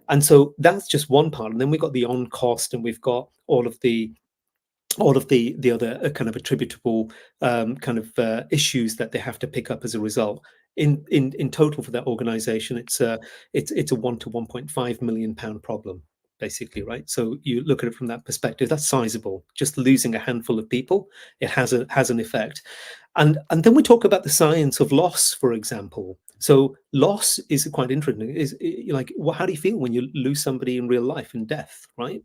and so that's just one part. And then we've got the on cost, and we've got all of the other kind of attributable issues that they have to pick up as a result. In total for that organization, it's a £1 to £1.5 million problem, basically, right? So you look at it from that perspective, that's sizable. Just losing a handful of people, it has an effect. And then we talk about the science of loss, for example. So loss is quite interesting. How do you feel when you lose somebody in real life in death, right?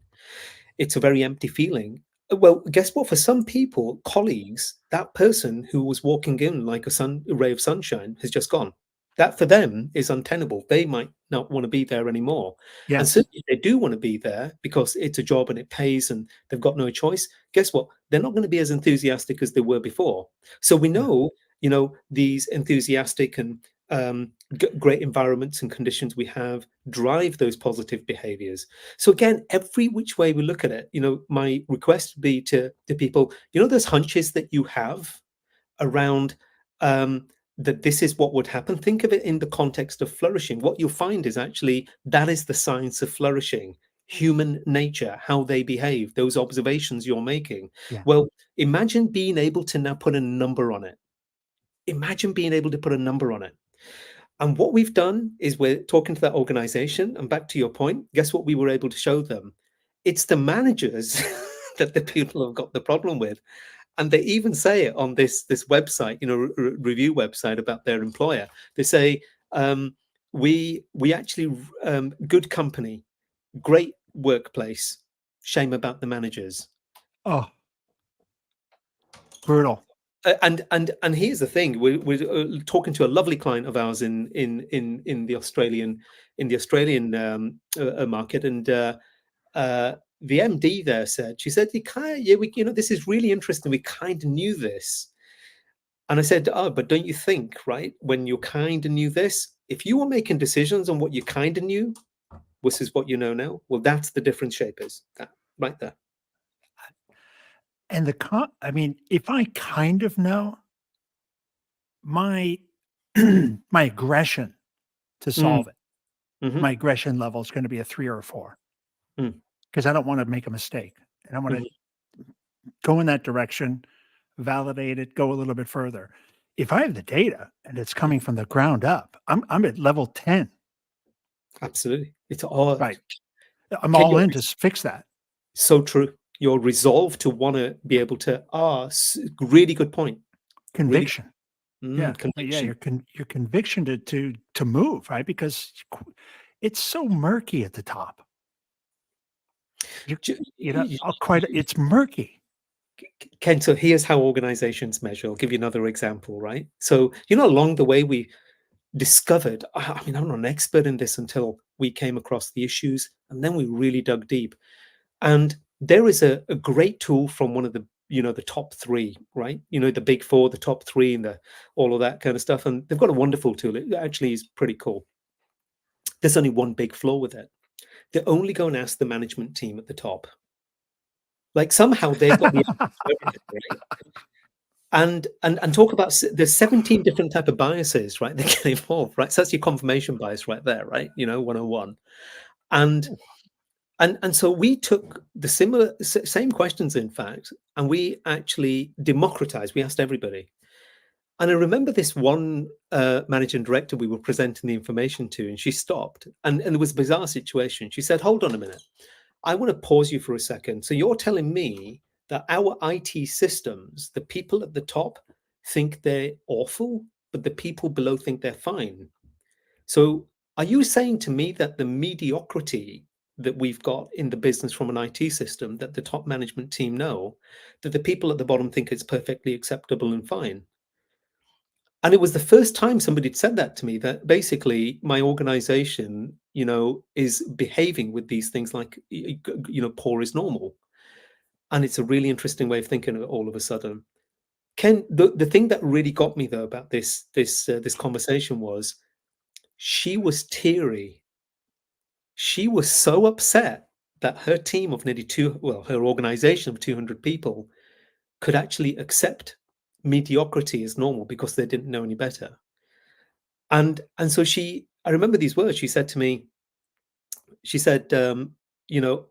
It's a very empty feeling. Well, guess what? For some people, colleagues, that person who was walking in like a ray of sunshine has just gone. That for them is untenable. They might not want to be there anymore. And Yes. certainly if they do want to be there because it's a job and it pays and they've got no choice, guess what? They're not going to be as enthusiastic as they were before. So we Yeah. know, these enthusiastic and great environments and conditions we have drive those positive behaviors. So again, every which way we look at it, my request would be to people, those hunches that you have around that this is what would happen. Think of it in the context of flourishing. What you'll find is actually that is the science of flourishing. Human nature, how they behave, those observations you're making. Yeah. Well, imagine being able to now put a number on it. Imagine being able to put a number on it. And what we've done is we're talking to that organization, and back to your point, guess what we were able to show them? It's the managers that the people have got the problem with. And they even say it on this website, review website about their employer. They say, we actually, good company, great workplace, shame about the managers. Oh, brutal. And here's the thing: we're talking to a lovely client of ours in the Australian market, and the MD there said, she said, this is really interesting. We kind of knew this, and I said, oh, but don't you think, right, when you kind of knew this, if you were making decisions on what you kind of knew versus what you know now, well, that's the difference shapers, that right there. And if I kind of know, my my aggression to Mm, solve it, mhm, my aggression level is going to be a 3 or a 4 mm, because I don't want to make a mistake. And I want to mhm. go in that direction, validate it, go a little bit further. If I have the data and it's coming from the ground up, I'm at level 10, Absolutely, it's all. right? I'm Ken, all you're in to fix that. so true. Your resolve to want to be able to, really good point. Really, Conviction. Yeah. Yeah, conviction. your conviction to move, right? Because it's so murky at the top. You Ju- you know, it's murky. Ken, so here's how organizations measure. I'll give you another example, right? So, along the way, we discovered, I mean, I'm not an expert in this until we came across the issues, and then we really dug deep. And there is a great tool from one of the top three, right? The big four, the top three, and all of that kind of stuff. And they've got a wonderful tool. It actually is pretty cool. There's only one big flaw with it. They only go and ask the management team at the top. Like somehow they've got the answer to everything, right? And talk about there's 17 different type of biases, right? That get involved, right? So that's your confirmation bias right there, right? 101. And and so we took the same questions, in fact, and we actually democratized. We asked everybody. And I remember this one managing director we were presenting the information to, and she stopped, and it was a bizarre situation. She said, "Hold on a minute. I want to pause you for a second. So you're telling me that our IT systems, the people at the top think they're awful, but the people below think they're fine. So are you saying to me that the mediocrity that we've got in the business from an IT system that the top management team know, that the people at the bottom think it's perfectly acceptable and fine?" And it was the first time somebody had said that to me, that basically my organization, is behaving with these things like, poor is normal. And it's a really interesting way of thinking of it all of a sudden. Ken, the thing that really got me though about this conversation was she was teary. She was so upset that her team of her organization of 200 people could actually accept mediocrity as normal because they didn't know any better. And so I remember these words. She said to me, she said, you know,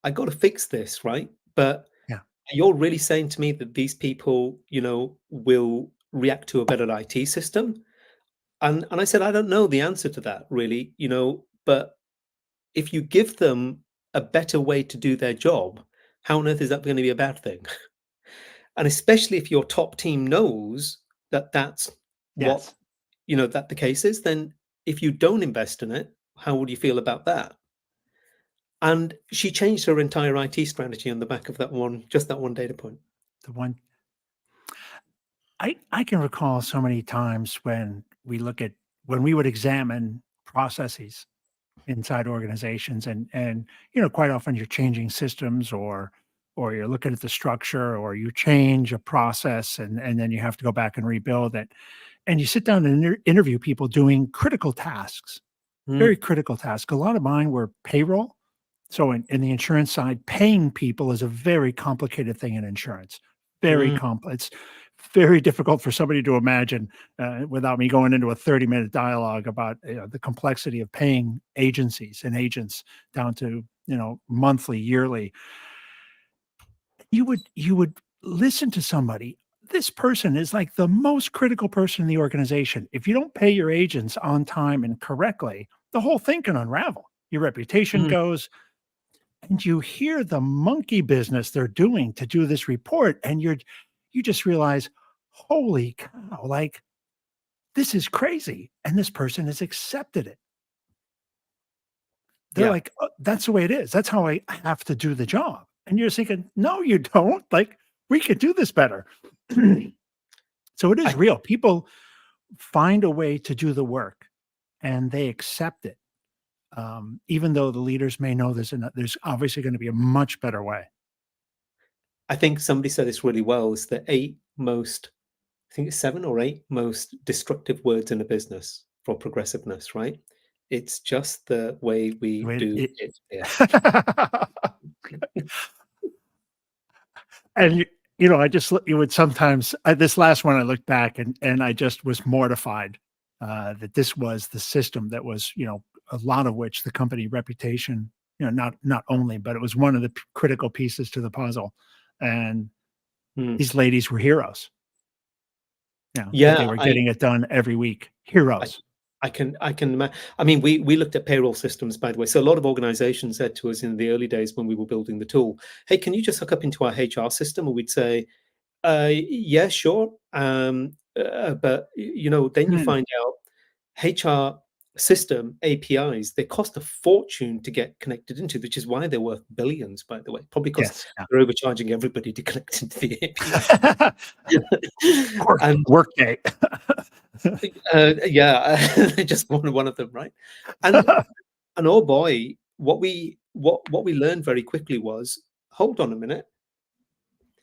I got to fix this, right? But Yeah. you're really saying to me that these people, will react to a better IT system? And I said, I don't know the answer to that really, but if you give them a better way to do their job, how on earth is that going to be a bad thing? And especially if your top team knows that that's what, Yes. that the case is, then if you don't invest in it, how would you feel about that? And she changed her entire IT strategy on the back of just that one data point. The one I can recall so many times when we would examine processes inside organizations and quite often you're changing systems or you're looking at the structure or you change a process and then you have to go back and rebuild it. And you sit down and interview people doing critical tasks, very Mm, critical tasks. A lot of mine were payroll. So in the insurance side, paying people is a very complicated thing in insurance. Very mm, complex. It's very difficult for somebody to imagine without me going into a 30-minute dialogue about the complexity of paying agencies and agents down to monthly, yearly. You would listen to somebody. this person is like the most critical person in the organization. If you don't pay your agents on time and correctly, the whole thing can unravel. Your reputation Mhm. goes, and you hear the monkey business they're doing to do this report, and you just realize, holy cow, like this is crazy. And this person has accepted it. They're Yeah, like, that's the way it is. That's how I have to do the job. And you're thinking, no, you don't. Like, we could do this better. So it is I real. People find a way to do the work and they accept it. Even though the leaders may know there's obviously going to be a much better way. I think somebody said this really well. It's the eight most, I think it's 7 or 8 most destructive words in a business for progressiveness, right? It's just the way The we way do it- it here. and I just you would sometimes this last one I looked back and I just was mortified that this was the system that was a lot of which the company reputation not only but it was one of the critical pieces to the puzzle, and Hmm. these ladies were heroes. That they Yeah, were getting it done every week. Heroes. I mean, we looked at payroll systems, by the way. So a lot of organizations said to us in the early days when we were building the tool, "Hey, can you just hook up into our HR system?" And we'd say, yeah, sure. But then you Hmm. find out HR system APIs, they cost a fortune to get connected into, which is why they're worth billions, by the way. Probably because Yes. they're overcharging everybody to connect into the API. Yeah. And Workday. yeah, just one of them, right? And and oh boy, what we learned very quickly was, hold on a minute.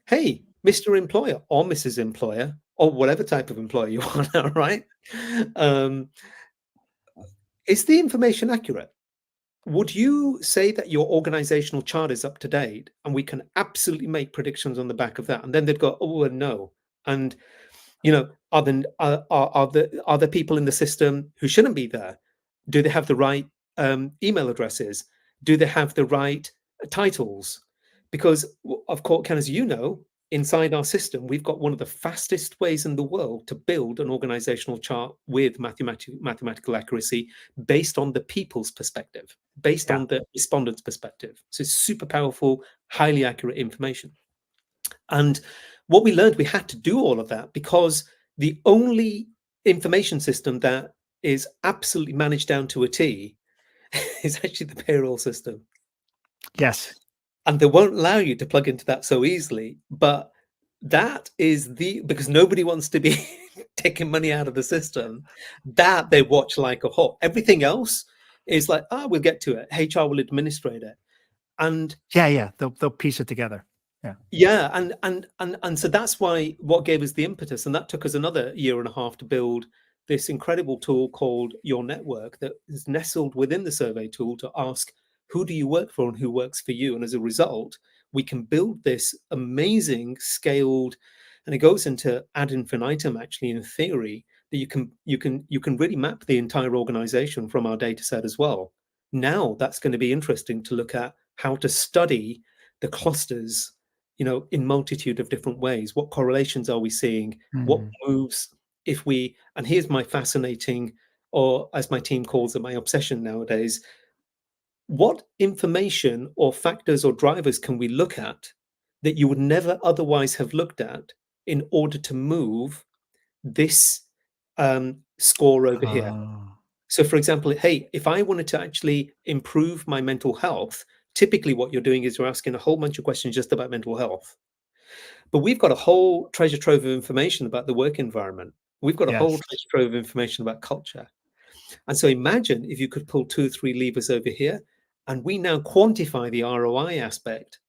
Hey, Mr. Employer or Mrs. Employer or whatever type of employer you are now, right? Um, is the information accurate? Would you say that your organizational chart is up to date and we can absolutely make predictions on the back of that? And then they'd go, oh, and no. And are there people in the system who shouldn't be there? Do they have the right email addresses? Do they have the right titles? Because of course, Ken, as you know, inside our system, we've got one of the fastest ways in the world to build an organizational chart with mathematical accuracy based on the people's perspective, based Yeah. on the respondent's perspective. So it's super powerful, highly accurate information. And what we learned, we had to do all of that because the only information system that is absolutely managed down to a T is actually the payroll system. Yes. And they won't allow you to plug into that so easily. But that is because nobody wants to be taking money out of the system, that they watch like a hawk. Everything else is like, we'll get to it. HR will administrate it. And Yeah. They'll piece it together. Yeah. yeah, and so that's why what gave us the impetus, and that took us another year and a half to build this incredible tool called Your Network that is nestled within the survey tool to ask who do you work for and who works for you. And as a result, we can build this amazing scaled, and it goes into ad infinitum actually in theory, that you can really map the entire organization from our data set as well. Now that's going to be interesting to look at how to study the clusters, in multitude of different ways. What correlations are we seeing? What Mhm. moves and here's my fascinating, or as my team calls it, my obsession nowadays, what information or factors or drivers can we look at that you would never otherwise have looked at in order to move this score over here? Oh, So, for example, hey, if I wanted to actually improve my mental health, typically what you're doing is you're asking a whole bunch of questions just about mental health. But we've got a whole treasure trove of information about the work environment. We've got a whole yes. treasure trove of information about culture. And so imagine if you could pull 2 or 3 levers over here, and we now quantify the ROI aspect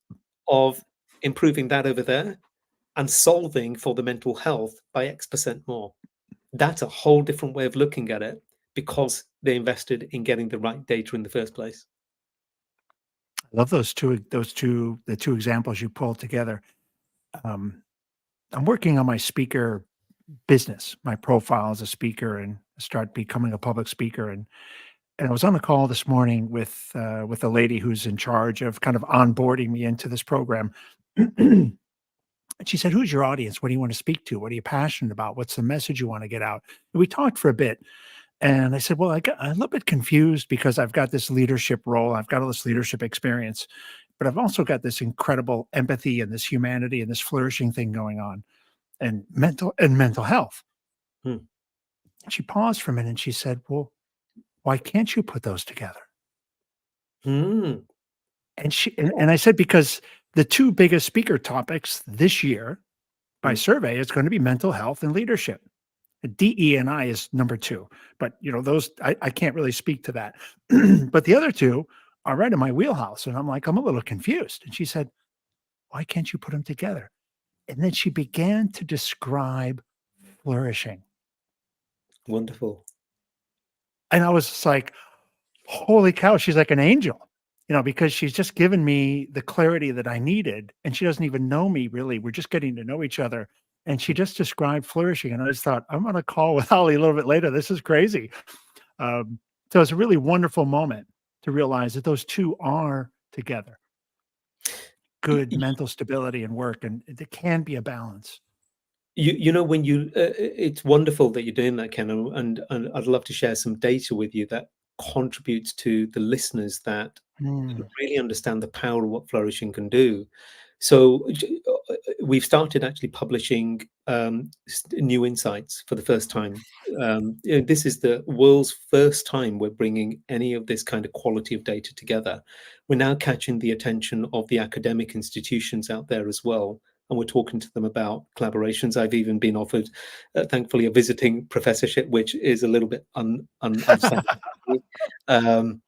of improving that over there and solving for the mental health by X% more. That's a whole different way of looking at it because they invested in getting the right data in the first place. I love the two examples you pulled together. Um, I'm working on my speaker business, my profile as a speaker, and start becoming a public speaker. And I was on a call this morning with a lady who's in charge of kind of onboarding me into this program. And she said, "Who's your audience? What do you want to speak to? What are you passionate about? What's the message you want to get out?" And we talked for a bit. And I said, "Well, I'm a little bit confused because I've got this leadership role. I've got all this leadership experience, but I've also got this incredible empathy and this humanity and this flourishing thing going on and mental health." Hmm. She paused for a minute and she said, "Well, why can't you put those together?" Hmm. And I said, "Because the two biggest speaker topics this year by Hmm. survey is going to be mental health and leadership. DE and I is number two, but those I can't really speak to that. But the other two are right in my wheelhouse." And I'm like, I'm a little confused. And she said, "Why can't you put them together?" And then she began to describe flourishing. Wonderful. And I was just like, holy cow, she's like an angel, because she's just given me the clarity that I needed. And she doesn't even know me really. We're just getting to know each other. And she just described flourishing. And I just thought, I'm on a call with Holly a little bit later. This is crazy. Um, so it's a really wonderful moment to realize that those two are together. Y- Good mental stability and work, and there can be a balance. when it's wonderful that you're doing that, Ken, and I'd love to share some data with you that contributes to the listeners that Mm. really understand the power of what flourishing can do. So we've started actually publishing new insights for the first time. This is the world's first time we're bringing any of this kind of quality of data together. We're now catching the attention of the academic institutions out there as well, and we're talking to them about collaborations. I've even been offered, thankfully, a visiting professorship, which is a little bit unstandard. Um,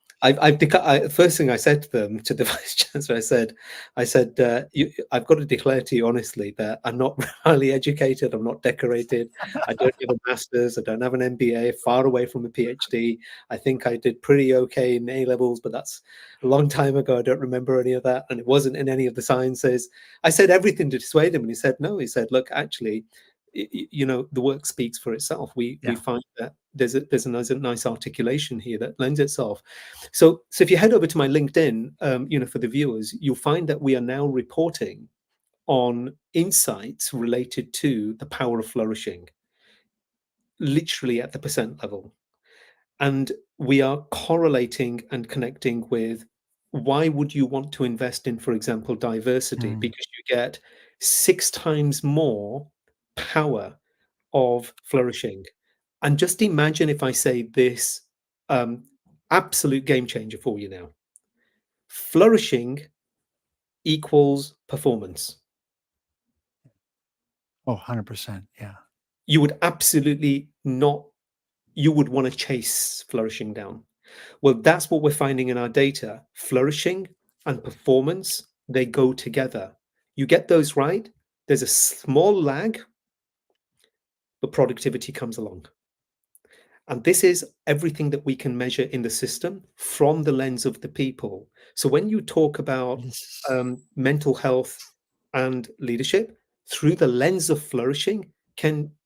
first thing I said to them, to the vice chancellor, I said, I've got to declare to you honestly that I'm not highly educated, I'm not decorated, I don't have a master's, I don't have an MBA, far away from a PhD. I think I did pretty okay in A levels, but that's a long time ago. I don't remember any of that, and it wasn't in any of the sciences. I said everything to dissuade him, and he said no. He said, look, actually, the work speaks for itself. We Yeah. find that there's a nice articulation here that lends itself. So if you head over to my LinkedIn, for the viewers, you'll find that we are now reporting on insights related to the power of flourishing, literally at the percent level. And we are correlating and connecting with why would you want to invest in, for example, diversity? Mm. Because you get 6 times more power of flourishing. And just imagine if I say this absolute game changer for you now. Flourishing equals performance. Oh, 100%. Yeah. You would absolutely not, you would want to chase flourishing down. Well, that's what we're finding in our data. Flourishing and performance, they go together. You get those right, there's a small lag, but productivity comes along. And this is everything that we can measure in the system from the lens of the people. So when you talk about This mental health and leadership through the lens of flourishing,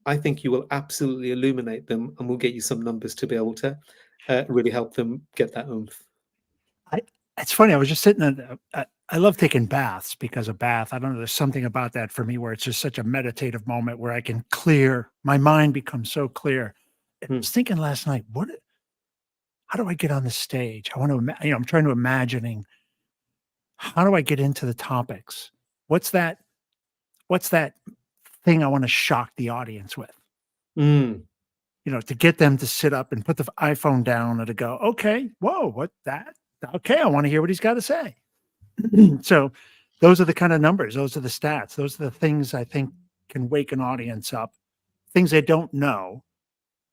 I think you will absolutely illuminate them, and we'll get you some numbers to be able to really help them get that oomph. I it's funny, I was just sitting in I love taking baths because a bath, I don't know, there's something about that for me where it's just such a meditative moment where I can clear my mind becomes so clear. I Hmm. was thinking last night, how do I get on the stage? I want to, I'm trying to imagining how do I get into the topics? What's that? What's that thing I want to shock the audience with? Mm. To get them to sit up and put the iPhone down and to go, okay, whoa, what that? Okay, I want to hear what he's got to say. So those are the kind of numbers, those are the stats, those are the things I think can wake an audience up, things they don't know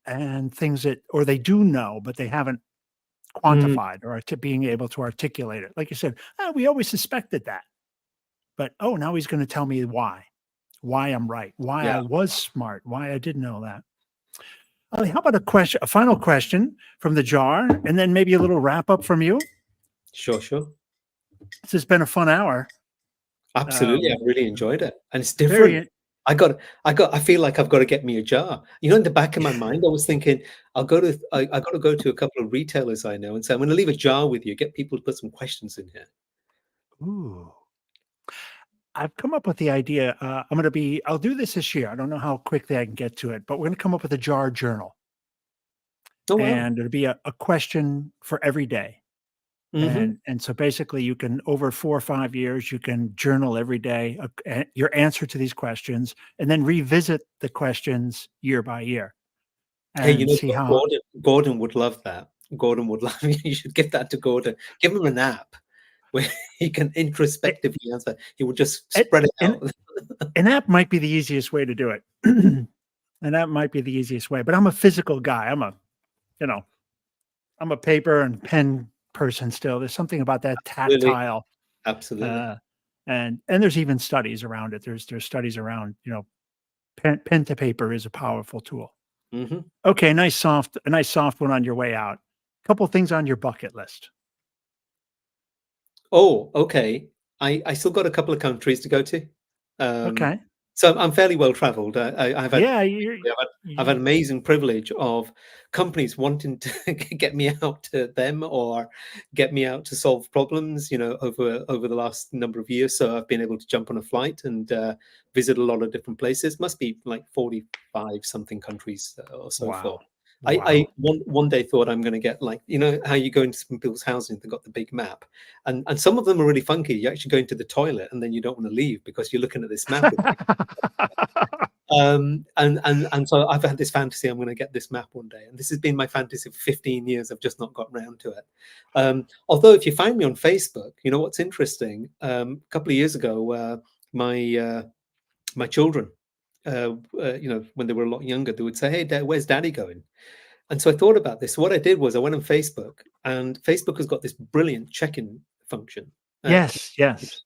and things that, or they do know, but they haven't Mm. quantified or to being able to articulate it. Like you said, we always suspected that, but now he's going to tell me why I'm right, why Yeah, I was smart, why I didn't know that. How about a final question from the jar, and then maybe a little wrap up from you? sure. This has been a fun hour. Absolutely, I Um, really enjoyed it, and it's different. very, I feel like I've got to get me a jar. In the back of my mind, I was thinking, I got to go to a couple of retailers I know and say, I'm going to leave a jar with you. Get people to put some questions in here. ooh. I've come up with the idea. I'll do this year. I don't know how quickly I can get to it, but we're going to come up with a jar journal, Oh wow. and it'll be a question for every day. Hmm. And so basically you can, over 4 or 5 years, you can journal every day, your answer to these questions, and then revisit the questions year by year Hey, you and know see what? how. Gordon would love that. Gordon would love. You should give that to Gordon. Give him an app where he can it, introspectively answer. He would just it, spread it an, out. an app might be the easiest way to do it. And that might be the easiest way, but I'm a physical guy. You know, I'm a paper and pen person still. There's something about that Really, tactile, absolutely. uh, and there's even studies around it. There's studies around, pen to paper is a powerful tool. Hmm. Okay, a nice soft one on your way out. Couple things on your bucket list. Oh, okay. I still got a couple of countries to go to. Um, Okay. so I'm fairly well traveled. I've had Yeah, you're I've had you amazing privilege of companies wanting to get me out to them or get me out to solve problems, over the last number of years. So I've been able to jump on a flight and visit a lot of different places. Must be like 45 something countries or so wow. forth. I Wow. one day thought I'm going to get, like, how you go into some people's houses, they've got the big map, and some of them are really funky. You actually go into the toilet and then you don't want to leave because you're looking at this map. And so I've had this fantasy, I'm going to get this map one day, and this has been my fantasy for 15 years. I've just not got round to it. Although if you find me on Facebook, you know what's interesting. A couple of years ago, my children, when they were a lot younger, they would say, "Hey, Dad, where's Daddy going?" And so I thought about this. So what I did was I went on Facebook, and Facebook has got this brilliant check-in function. Uh, Yes, yes.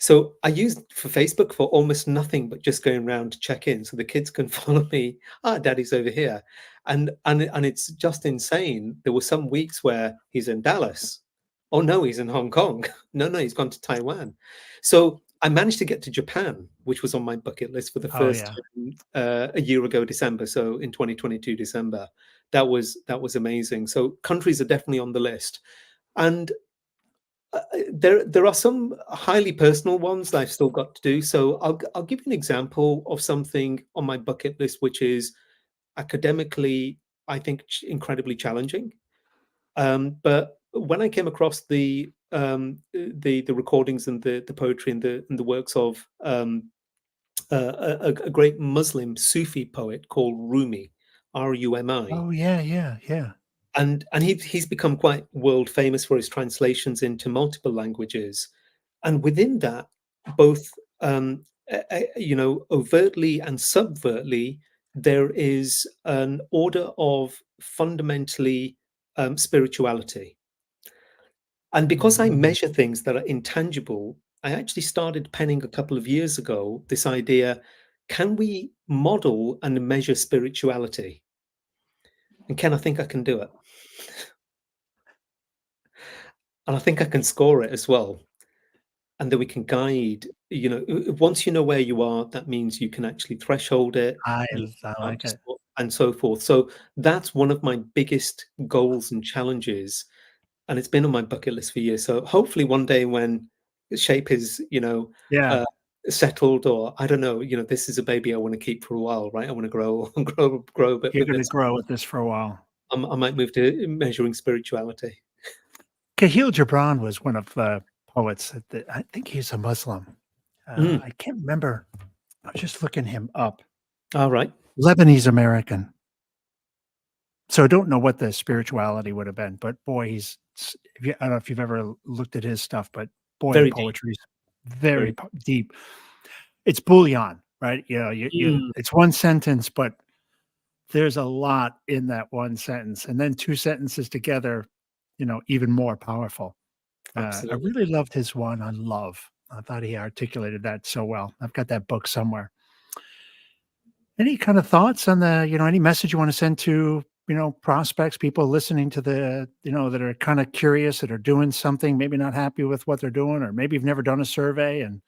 so I used for Facebook for almost nothing but just going around to check in so the kids can follow me. Ah, daddy's over here. And it's just insane. There were some weeks where he's in Dallas. Oh no, he's in Hong Kong. No, no, he's gone to Taiwan. So I managed to get to Japan, which was on my bucket list for the Oh, first yeah. time a year ago, December. So in 2022, December. That was amazing. So countries are definitely on the list. And there are some highly personal ones that I've still got to do. So I'll give you an example of something on my bucket list, which is academically, I think, incredibly challenging. But when I came across the recordings and the poetry and the works of a great Muslim Sufi poet called Rumi, Rumi, Oh, yeah, yeah, yeah. and he's become quite world famous for his translations into multiple languages, and within that, both overtly and subvertly, there is an order of fundamentally spirituality. And because I measure things that are intangible, I actually started penning a couple of years ago this idea: can we model and measure spirituality? And Ken, I think I can do it. And I think I can score it as well. And then we can guide, once you know where you are, that means you can actually threshold it I and I start like to it. sort and so forth. So that's one of my biggest goals and challenges, and it's been on my bucket list for years. So hopefully one day when shape is, Yeah, uh, settled, or I don't know, this is a baby I want to keep for a while, right? I want to grow, grow a bit you're with gonna it. grow with this for a while. I might move to measuring spirituality. Khalil Gibran was one of the poets I think he's a Muslim. Mm, I can't remember. I was just looking him up. all right. Lebanese American. So I don't know what the spirituality would have been, but boy, I don't know if you've ever looked at his stuff, but boy, the Very deep. poetry's Very very deep. deep. It's bullion, right? Mm, it's one sentence, but there's a lot in that one sentence, and then two sentences together, even more powerful. I absolutely. really loved his one on love. I thought he articulated that so well. I've got that book somewhere. Any kind of thoughts on any message you want to send to, prospects, people listening to that are kind of curious, that are doing something, maybe not happy with what they're doing, or maybe you've never done a survey and,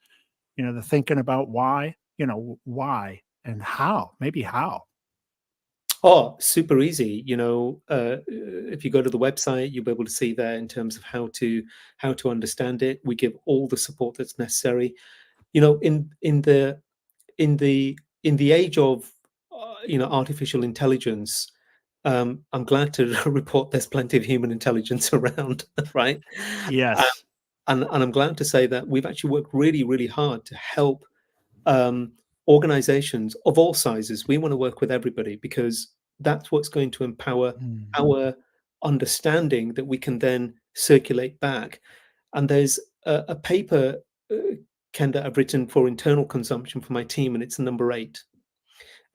they're thinking about why and how, maybe how. Oh, super easy. If you go to the website, you'll be able to see there in terms of how to understand it. We give all the support that's necessary. In the age of artificial intelligence, I'm glad to report there's plenty of human intelligence around, right? Uh, Yes. and I'm glad to say that we've actually worked really, really hard to help um, organizations of all sizes. We want to work with everybody because that's what's going to empower Mm. our understanding that we can then circulate back. And there's a paper, uh, Ken, that I've written for internal consumption for my team, and it's number 8.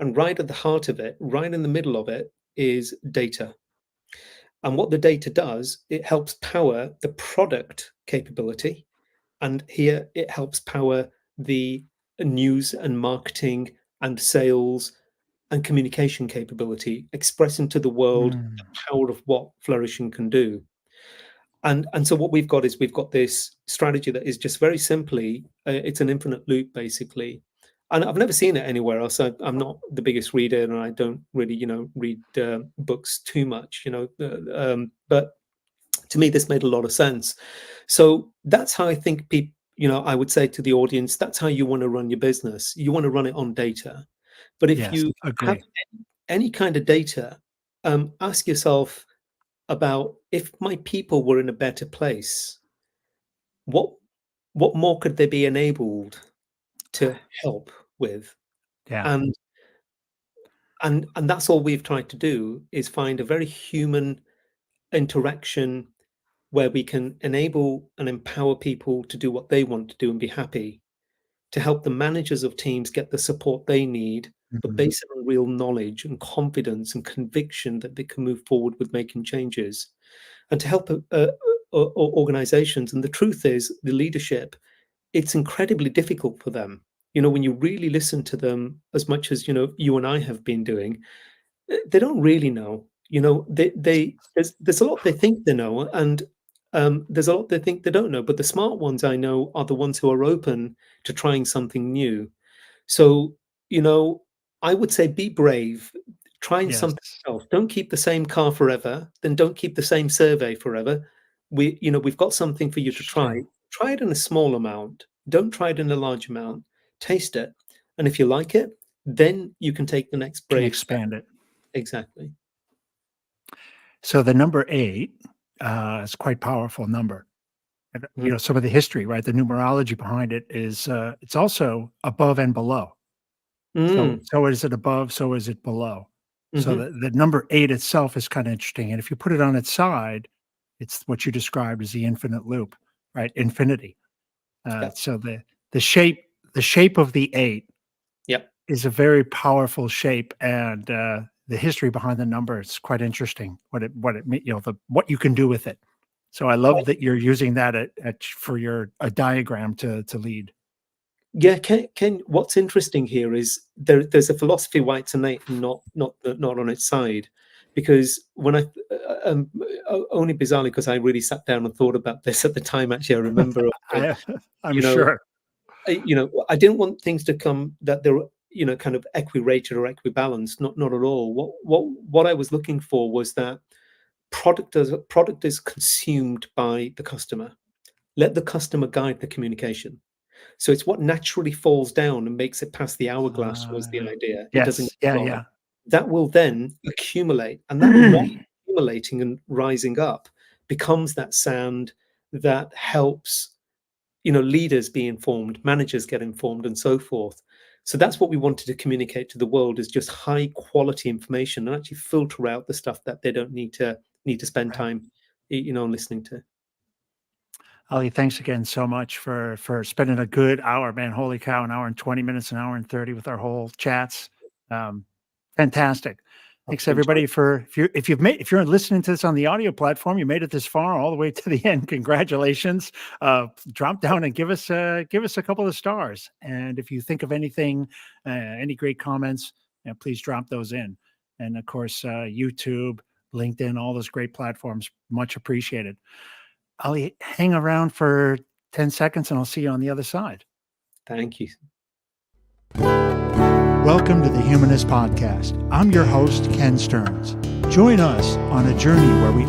And right at the heart of it, right in the middle of it, is data. And what the data does, it helps power the product capability. And here it helps power the news and marketing and sales and communication capability, expressing to the world the Mm. power of what flourishing can do. And so what we've got is we've got this strategy that is just very simply, it's an infinite loop basically. And I've never seen it anywhere else. I'm not the biggest reader, and I don't really, read books too much, but to me, this made a lot of sense. So that's how I think people, I would say to the audience, that's how you want to run your business. You want to run it on data. But if Yes. you have Agree. any kind of data, ask yourself about, if my people were in a better place, what what more could they be enabled to help with? Yeah. And and that's all we've tried to do, is find a very human interaction where we can enable and empower people to do what they want to do and be happy, to help the managers of teams get the support they need, but Mhm. based on real knowledge and confidence and conviction that they can move forward with making changes, and to help organizations. And the truth is, the leadership, it's incredibly difficult for them. When you really listen to them, as much as you and I have been doing, they don't really know. They there's a lot they think they know, and there's a lot they think they don't know. But the smart ones I know are the ones who are open to trying something new. So, you know, I would say be brave, trying Yes. something else. Don't keep the same car forever, then don't keep the same survey forever. We've got something for you to try. Sure. Try it in a small amount. Don't try it in a large amount. Taste it. And if you like it, then you can take the next Can brave step. expand it. Exactly. So the number 8 is quite powerful number. And, Mm, some of the history, right? The numerology behind it is it's also above and below. mm, So is it above, so is it below. So mhm. the number 8 itself is kind of interesting. And if you put it on its side, it's what you described as the infinite loop, right? Infinity. Yep, So the shape the shape of the 8 yep. is a very powerful shape, and the history behind the number is quite interesting. What you can do with it. So I love that you're using that for your a diagram to lead. Yeah, Ken, what's interesting here is there's a philosophy why it's innate and not on its side, because when only bizarrely, because I really sat down and thought about this at the time. Actually, I remember, I I'm you know, sure. I didn't want things to come that they're kind of equirated or equibalanced. Not at all. What I was looking for was that product is consumed by the customer. Let the customer guide the communication. So it's what naturally falls down and makes it past the hourglass, was the Uh, idea. It doesn't yes. Yeah, fly. yeah. That will then accumulate, and that one accumulating and rising up becomes that sound that helps leaders be informed, managers get informed, and so forth. So that's what we wanted to communicate to the world, is just high quality information, and actually filter out the stuff that they don't need to spend Right. time listening to. Ali, thanks again so much for spending a good hour, man. Holy cow, an hour and 20 minutes, an hour and 30 with our whole chats. Um, Fantastic. I've Thanks enjoyed. everybody for if you're listening to this on the audio platform, you made it this far all the way to the end. Congratulations. Drop down and give us a couple of stars. And if you think of anything, any great comments, please drop those in. And of course, YouTube, LinkedIn, all those great platforms, much appreciated. I'll hang around for 10 seconds and I'll see you on the other side. Thank you. Welcome to the Humanist Podcast. I'm your host, Ken Stearns. Join us on a journey where we